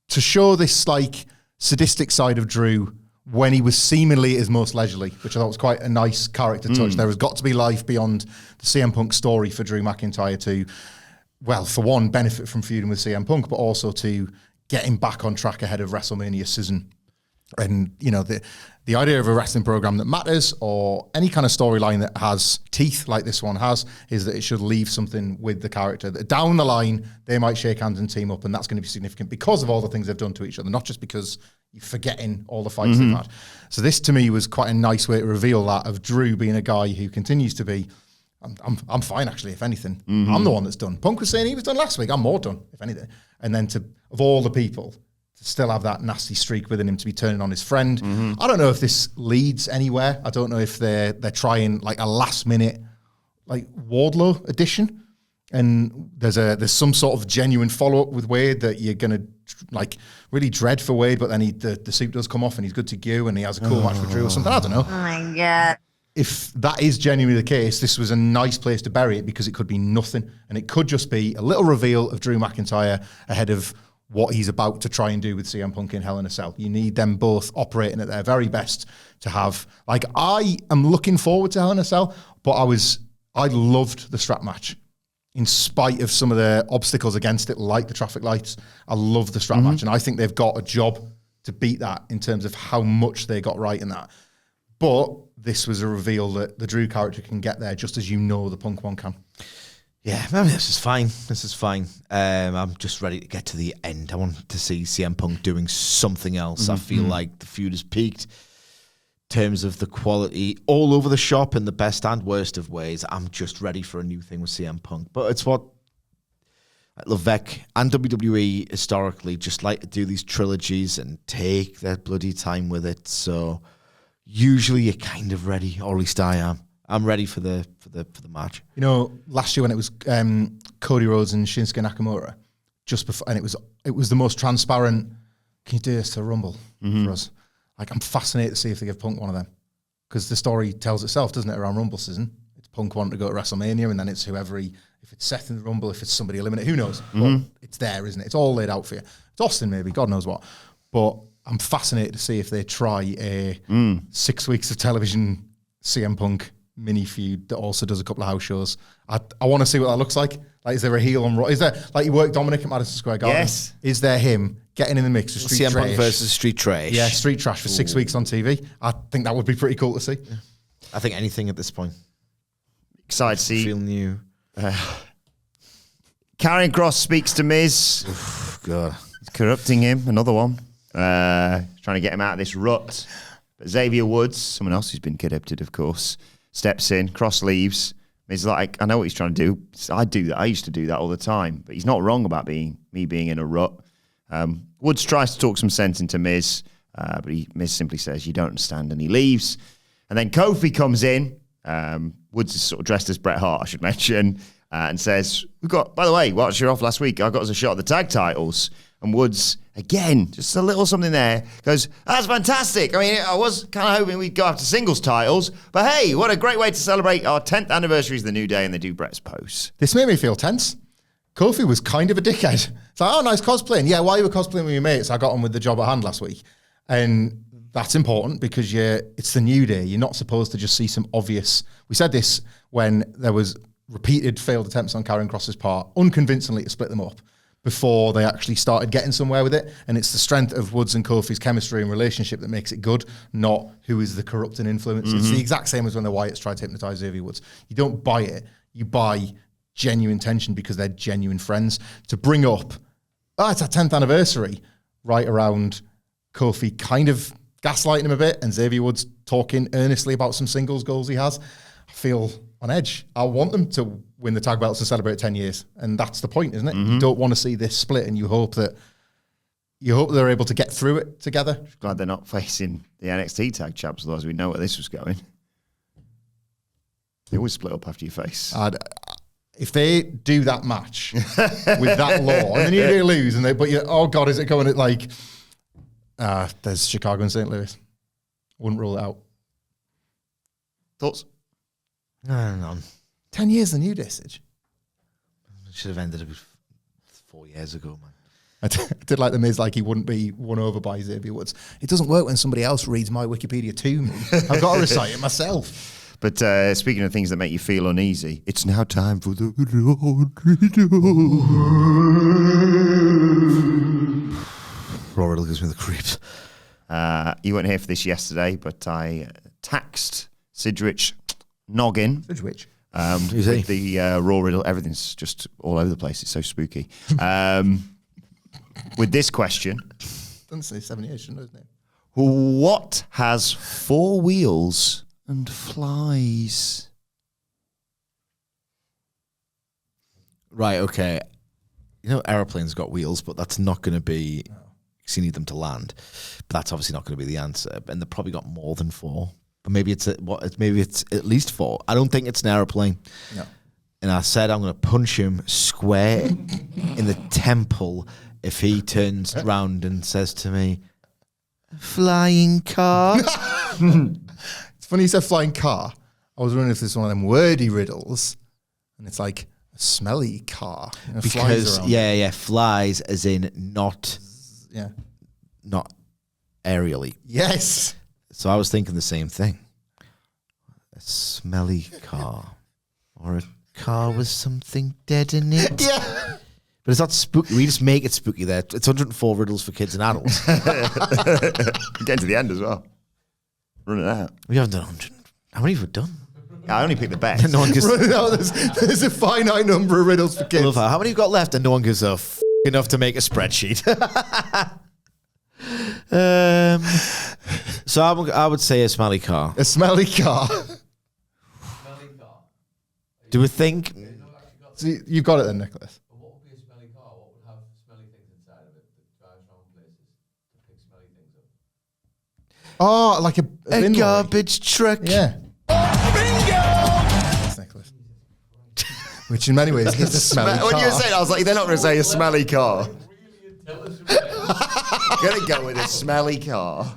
show this like sadistic side of Drew when he was seemingly at his most leisurely, which I thought was quite a nice character touch. There has got to be life beyond the CM Punk story for Drew McIntyre to, well, for one, benefit from feuding with CM Punk, but also to get him back on track ahead of WrestleMania season. And, you know, the idea of a wrestling program that matters or any kind of storyline that has teeth like this one has is that it should leave something with the character. That down the line, they might shake hands and team up, and that's going to be significant because of all the things they've done to each other, not just because you're forgetting all the fights they've had. So this, to me, was quite a nice way to reveal that, of Drew being a guy who continues to be, I'm fine, actually, if anything. I'm the one that's done. Punk was saying he was done last week. I'm more done, if anything. And then of all the people, still have that nasty streak within him to be turning on his friend. I don't know if this leads anywhere. I don't know if they're trying like a last minute like Wardlow edition, and there's some sort of genuine follow up with Wade that you're gonna like really dread for Wade, but then the suit does come off and he's good to go and he has a cool match with Drew or something. I don't know. Oh my God. If that is genuinely the case, this was a nice place to bury it, because it could be nothing, and it could just be a little reveal of Drew McIntyre ahead of what he's about to try and do with CM Punk in Hell in a Cell. You need them both operating at their very best to have, like, I am looking forward to Hell in a Cell, but I loved the strap match. In spite of some of the obstacles against it, like the traffic lights, I love the strap match, and I think they've got a job to beat that in terms of how much they got right in that. But this was a reveal that the Drew character can get there just as you know the Punk one can. Yeah, I mean, this is fine. I'm just ready to get to the end. I want to see CM Punk doing something else. I feel like the feud has peaked in terms of the quality all over the shop in the best and worst of ways. I'm just ready for a new thing with CM Punk. But it's what Levesque and WWE historically just like to do these trilogies and take their bloody time with it. So usually you're kind of ready, or at least I am. I'm ready for the match. You know, last year when it was Cody Rhodes and Shinsuke Nakamura, just before, and it was the most transparent. Can you do this to a Rumble for us? Like, I'm fascinated to see if they give Punk one of them, because the story tells itself, doesn't it, around Rumble season? It's Punk wanting to go to WrestleMania, and then it's whoever if it's Seth in the Rumble, if it's somebody eliminated, who knows? But it's there, isn't it? It's all laid out for you. It's Austin, maybe, God knows what. But I'm fascinated to see if they try a 6 weeks of television CM Punk mini feud that also does a couple of house shows. I want to see what that looks like. Like, is there a heel on Raw? Is there, like, you worked Dominic at Madison Square Garden? Yes. Is there him getting in the mix of Street CM Trash? Punk versus Street Trash. Yeah, Street Trash for 6 weeks on TV. I think that would be pretty cool to see. Yeah. I think anything at this point. Excited to see. Feel new. Karrion Kross speaks to Miz. God. He's corrupting him. Another one. Trying to get him out of this rut. But Xavier Woods, someone else who's been corrupted, of course, steps in. Kross leaves. Miz like, I know what he's trying to do. I do that. I used to do that all the time. But he's not wrong about me being in a rut. Woods tries to talk some sense into Miz. But Miz simply says, you don't understand. And he leaves. And then Kofi comes in. Woods is sort of dressed as Bret Hart, I should mention, and says, by the way, watch you off last week, I got us a shot at the tag titles. And Woods, again, just a little something there, goes, that's fantastic. I mean, I was kind of hoping we'd go after singles titles, but hey, what a great way to celebrate our 10th anniversary is the New Day, and they do Bret's pose. This made me feel tense. Kofi was kind of a dickhead. It's like, oh, nice cosplaying. Yeah, while you were cosplaying with your mates, I got on with the job at hand last week. And that's important because it's the New Day. You're not supposed to just see some obvious... We said this when there was repeated failed attempts on Karrion Kross's part, unconvincingly, to split them up before they actually started getting somewhere with it. And it's the strength of Woods and Kofi's chemistry and relationship that makes it good, not who is the corrupting influence. It's the exact same as when the Wyatts tried to hypnotize Xavier Woods. You don't buy it. You buy genuine tension because they're genuine friends. To bring up, it's our 10th anniversary, right around Kofi kind of gaslighting him a bit and Xavier Woods talking earnestly about some singles goals he has, I feel on edge. I want them to win the tag belts and celebrate 10 years. And that's the point, isn't it? You don't want to see this split, and you hope they're able to get through it together. Glad they're not facing the NXT tag champs, otherwise we know where this was going. They always split up after you face. If they do that match with that law, and then you lose, oh God, is it going at like... there's Chicago and St. Louis. Wouldn't rule it out. Thoughts? No. 10 years the New Day, Sidge. It should have ended 4 years ago, man. I did like the Miz, like he wouldn't be won over by Xavier Woods. It doesn't work when somebody else reads my Wikipedia to me. I've got to recite it myself. But speaking of things that make you feel uneasy, it's now time for the Raw Riddle. Raw Riddle gives me the creeps. You weren't here for this yesterday, but I taxed Sidgwick Noggin. Sidgwick. With the Raw Riddle. Everything's just all over the place. It's so spooky. With this question. Doesn't say 7 years, shouldn't it, isn't it? What has 4 wheels and flies? Right, okay. You know, aeroplanes got wheels, but that's not going to be... because you need them to land. But that's obviously not going to be the answer. And they've probably got more than 4. But maybe it's at least 4. I don't think it's an aeroplane. No. And I said I'm going to punch him square in the temple if he turns round and says to me, "Flying car." It's funny you said flying car. I was wondering if this is one of them wordy riddles, and it's like a smelly car. You know, because flies as in not aerially. Yes. So I was thinking the same thing. A smelly car. Or a car with something dead in it. Yeah. But it's not spooky. We just make it spooky there. It's 104 riddles for kids and adults. Getting to the end as well. Running out. We haven't done 100. How many have we done? I only picked the best. No one gives, there's a finite number of riddles for kids. I love how many have got left and no one gives a enough to make a spreadsheet. So I would say a smelly car. A smelly car. Do we think? So you've got it then, Nicholas. What would be a smelly car? Oh, like a A bin lorry. garbage truck. Yeah. That's Nicholas. Which in many ways is a smelly car. When you were saying, I was like, they're not going to say a smelly car. Gonna go with a smelly car.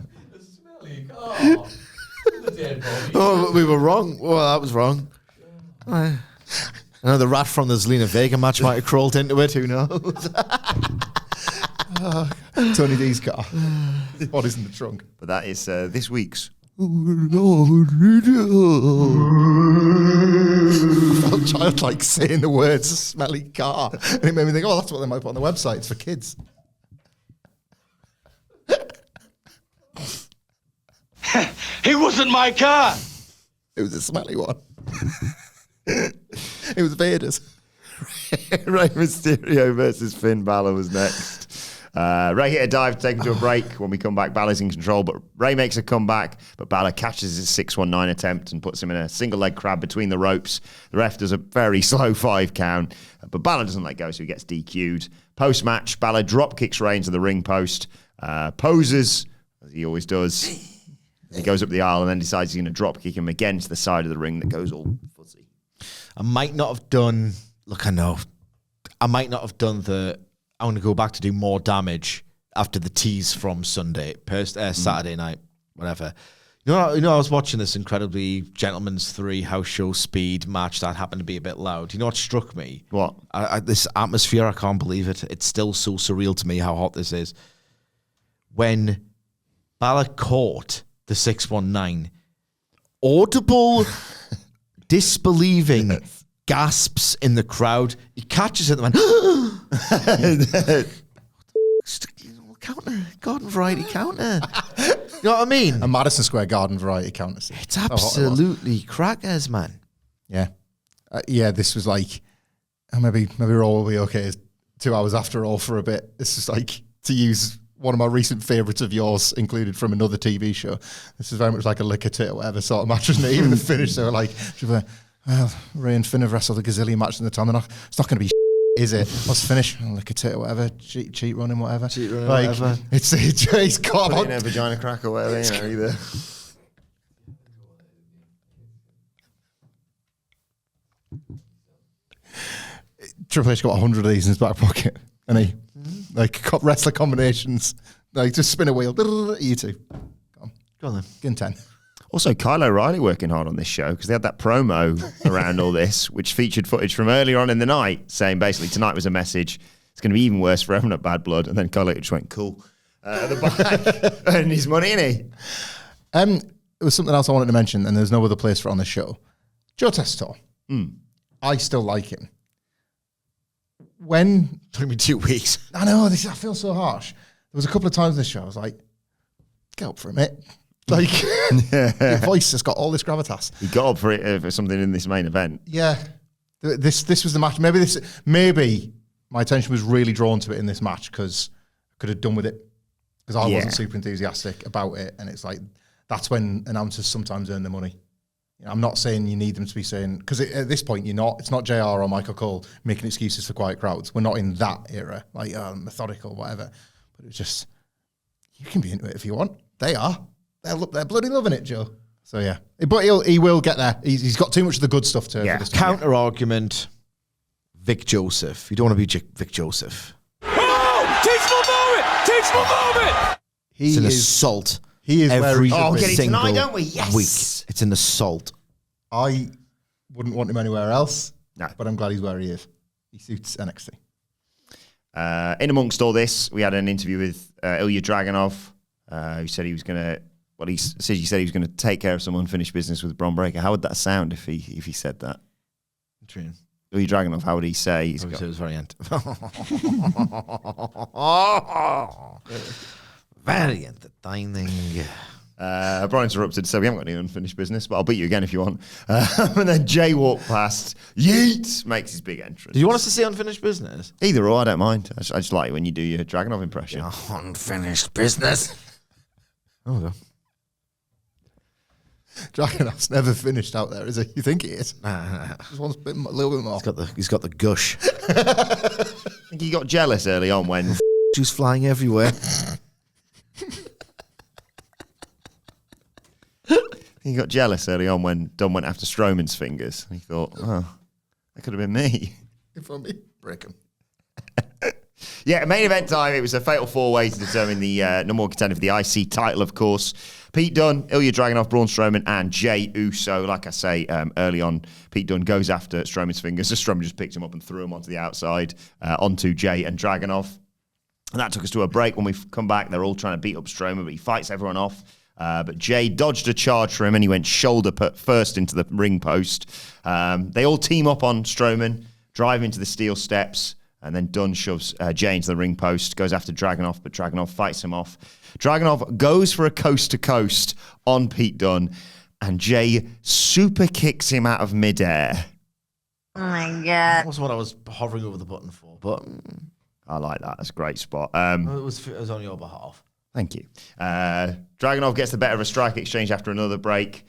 Oh, we were wrong. Well, that was wrong. I know the rat from the Zelina Vega match might have crawled into it. Who knows? Tony D's car. Body's in the trunk. But that is this week's. Felt childlike saying the words "smelly car," and it made me think, "Oh, that's what they might put on the website. It's for kids." It wasn't my car. It was a smelly one. It was Vader's. Rey Mysterio versus Finn Balor was next. Rey hit a dive to take him to a break. When we come back, Balor's in control, but Rey makes a comeback, but Balor catches his 619 attempt and puts him in a single leg crab between the ropes. The ref does a very slow 5 count, but Balor doesn't let go, so he gets DQ'd. Post-match, Balor drop kicks Rey into the ring post, poses, as he always does. He goes up the aisle and then decides he's going to drop kick him again to the side of the ring that goes all fuzzy. I might not have done. Look, I know. I might not have done the. I want to go back to do more damage after the tease from Sunday, Saturday night, whatever. You know, I was watching this incredibly Gentleman's 3 house show speed match that happened to be a bit loud. You know what struck me? What? This atmosphere, I can't believe it. It's still so surreal to me how hot this is. When Balor caught the 619, audible, disbelieving gasps in the crowd. He catches it and went, counter, garden variety counter. You know what I mean? A Madison Square Garden variety counter. It's absolutely crackers, man. Yeah. Yeah, this was like, maybe Raw will be okay. 2 hours after all for a bit. This is like, to use one of my recent favourites of yours, included from another TV show. This is very much like a lick tit or whatever sort of match, isn't it? Even the finish, they were like, well, Ray and Finn have wrestled a gazillion matches in the time. It's not going to be is it? Let's finish. Lick a tit or whatever. Cheat running, whatever. Cheat running, like, whatever. He's got Put it in a vagina crack or whatever, you know, either. Triple H got 100 of these in his back pocket. And he, wrestler combinations. Just spin a wheel. You two. Go on then. Get 10. Also, Kyle O'Reilly working hard on this show because they had that promo around all this, which featured footage from earlier on in the night saying basically tonight was a message. It's going to be even worse for everyone at Bad Blood. And then Kyle just went, cool. At the back. Earning his money, innit? It was something else I wanted to mention, and there's no other place for it on the show. Joe Testator. I still like him. When... Took me 2 weeks. I know, I feel so harsh. There was a couple of times in this show I was like, get up for a minute. Like, your voice has got all this gravitas. He got up for it for something in this main event. Yeah. This was the match. Maybe my attention was really drawn to it in this match because I could have done with it. Because I wasn't super enthusiastic about it. And it's like, that's when announcers sometimes earn their money. You know, I'm not saying you need them to be saying, because at this point you're not. It's not JR or Michael Cole making excuses for quiet crowds. We're not in that era, like methodical, whatever. But it's just, you can be into it if you want. They are. They're bloody loving it, Joe. So yeah, but he will get there. He's got too much of the good stuff to. Yeah. Counter argument. Vic Joseph. You don't want to be Vic Joseph. Oh! Teachable moment! It's an assault. He is every where get it single tonight, don't we? Yes. week. It's an assault. I wouldn't want him anywhere else. No. But I'm glad he's where he is. He suits NXT. In amongst all this, we had an interview with Ilya Dragunov, who said he was going to. Well, he said he was going to take care of some unfinished business with Bron Breakker. How would that sound if he said that? Ilya Dragunov, how would he say? It was very very entertaining. Brian interrupted, so we haven't got any unfinished business, but I'll beat you again if you want. And then Jay walked past. Yeet makes his big entrance. Do you want us to see unfinished business? Either or, I don't mind. I just like it when you do your Dragunov impression. Unfinished business. Oh, okay. Dragunov's never finished out there, is he? You think he is? Nah. Just wants a little bit more. He's got the gush. I think he got jealous early on when Juice flying everywhere. He got jealous early on when Dunne went after Strowman's fingers. And he thought, oh, that could have been me. If I me, break him. Yeah, main event time. It was a fatal four-way to determine the number one contender for the IC title, of course. Pete Dunne, Ilya Dragunov, Braun Strowman, and Jey Uso. Like I say, early on, Pete Dunne goes after Strowman's fingers. So Strowman just picked him up and threw him onto the outside, onto Jey and Dragunov. And that took us to a break. When we come back, they're all trying to beat up Strowman, but he fights everyone off. But Jey dodged a charge for him, and he went shoulder first into the ring post. They all team up on Strowman, drive into the steel steps, and then Dunne shoves Jey into the ring post, goes after Dragunov, but Dragunov fights him off. Dragunov goes for a coast-to-coast on Pete Dunne, and Jey super kicks him out of midair. Oh my God. That was what I was hovering over the button for, but I like that. That's a great spot. it was on your behalf. Thank you. Dragunov gets the better of a strike exchange after another break.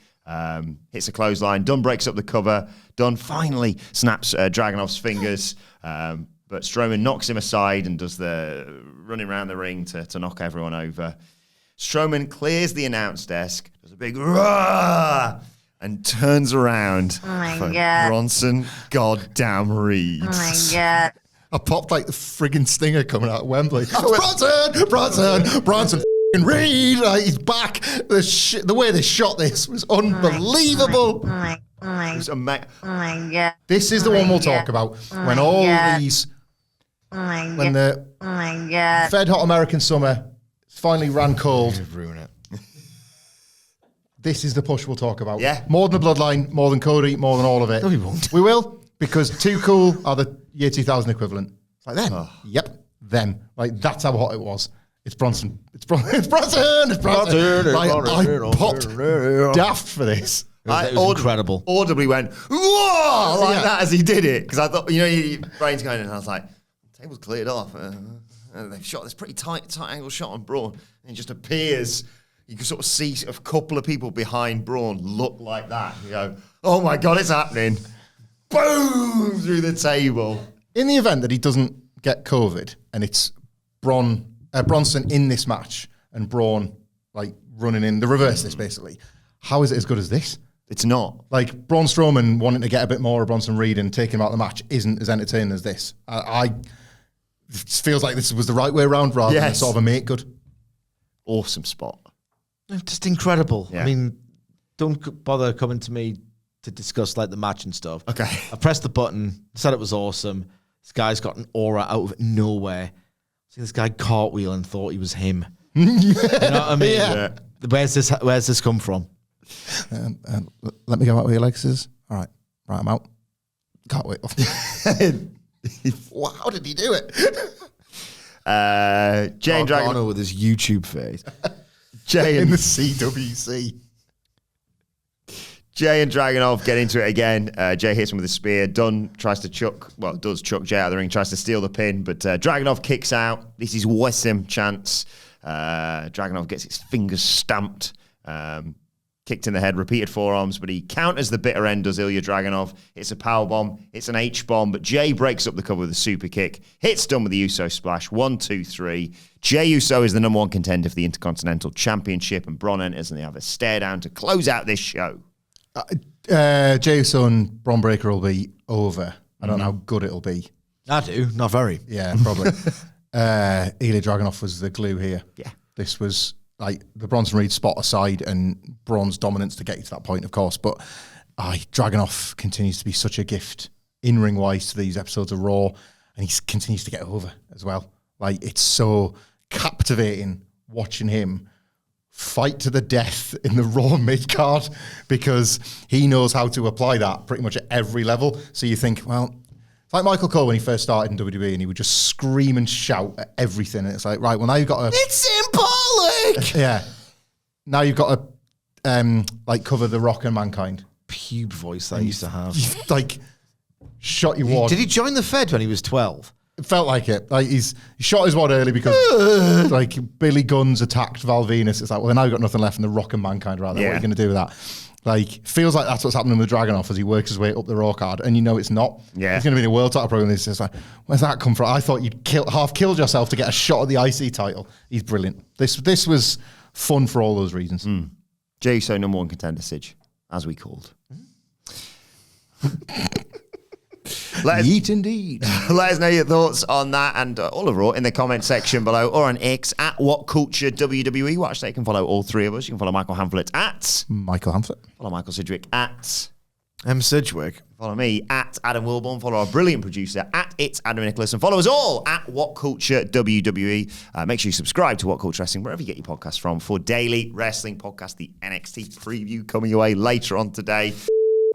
Hits a clothesline. Dunne breaks up the cover. Dunne finally snaps Dragunov's fingers. But Strowman knocks him aside and does the running around the ring to knock everyone over. Strowman clears the announce desk, does a big roar, and turns around for God. Bronson goddamn Reed. Oh my God. I popped like the friggin' stinger coming out of Wembley. Bronson Reed, he's back. The way they shot this was unbelievable. Oh my God. This is the one we'll talk about when all God. these, Oh my when God. the Oh my God. Fed Hot American Summer finally ran cold. Ruin it. This is the push we'll talk about. Yeah. More than the Bloodline, more than Cody, more than all of it. No, we won't. We will, because Too Cool are the year 2000 equivalent. It's like them. Yep, them. Like, that's how hot it was. It's Bronson. It's Bronson. It's Bronson. Like, I popped daft for this. It was incredible. Audibly went, whoa, like that as he did it. Because I thought, your brain's going in, and I was like, the table's cleared off. They've shot this pretty tight angle shot on Braun. And it just appears, you can sort of see a couple of people behind Braun look like that. You go, oh my God, it's happening. Boom, through the table. In the event that he doesn't get COVID and it's Bronson in this match and Braun like running in the reverse this basically, how is it as good as this? It's not. Like Braun Strowman wanting to get a bit more of Bronson Reed and taking him out of the match isn't as entertaining as this. I it feels like this was the right way around rather than sort of a make good. Awesome spot. Just incredible. Yeah. I mean, don't bother coming to me to discuss like the match and stuff. Okay. I pressed the button, said it was awesome. This guy's got an aura out of nowhere. See this guy cartwheel and thought he was him. You know what I mean? Yeah. Where's this come from? Let me go out with your legs. All right, I'm out. Can't wait. Wow, how did he do it? Jey and Dragunov Gargano with his YouTube face. Jey In and the CWC. Jey and Dragunov get into it again. Jey hits him with a spear. Dunne tries to does chuck Jey out of the ring, tries to steal the pin, but Dragunov kicks out. This is Wesem chance. Dragunov gets his fingers stamped. Kicked in the head, repeated forearms, but he counters the bitter end, does Ilya Dragunov. It's a powerbomb. It's an H-bomb, but Jey breaks up the cover with a super kick. Hits Dunne with the Uso splash. 1, 2, 3. Jey Uso is the number one contender for the Intercontinental Championship, and Braun enters, and they have a stare down to close out this show. Jey Uso and Braun Breaker will be over. I don't know how good it'll be. I do, not very. Yeah, probably. Ilya Dragunov was the glue here. Yeah. This was like the Bronson Reed spot aside and Braun's dominance to get you to that point, of course. But Dragunov continues to be such a gift in-ring wise to these episodes of Raw, and he continues to get over as well. Like, it's so captivating watching him fight to the death in the Raw mid-card because he knows how to apply that pretty much at every level. So you think, well, it's like Michael Cole when he first started in WWE and he would just scream and shout at everything. And it's like, right, well, now you've got to... It's symbolic! Yeah. Now you've got to like cover The Rock and Mankind. Pube voice that I used to have. Like, shot your wad. Did he join the Fed when he was 12? It felt like it. Like he shot his wad early because like Billy Gunn's attacked Val Venus. It's like, well, now you've got nothing left in The Rock and Mankind, right? What are you going to do with that? Like, feels like that's what's happening with Dragunov as he works his way up the Raw card, and you know it's not. Yeah. He's going to be in a world title program. It's just like, where's that come from? I thought you'd half killed yourself to get a shot at the IC title. He's brilliant. This was fun for all those reasons. JSO number one contender, Sidge, as we called. Yeet indeed. Let us know your thoughts on that and all of Raw in the comment section below or on X at WhatCulture WWE. Watch that. You can follow all three of us. You can follow Michael Hamflett at Michael Hamflett. Follow Michael Sidgwick at M. Sidgwick. Follow me at Adam Wilborn. Follow our brilliant producer at It's Adam Nicholas. And follow us all at WhatCulture WWE. Make sure you subscribe to WhatCulture Wrestling wherever you get your podcasts from for daily wrestling podcast, the NXT preview coming your way later on today.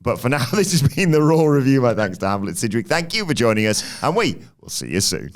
But for now, this has been the Raw review. My thanks to Hamlet Sidgwick. Thank you for joining us, and we will see you soon.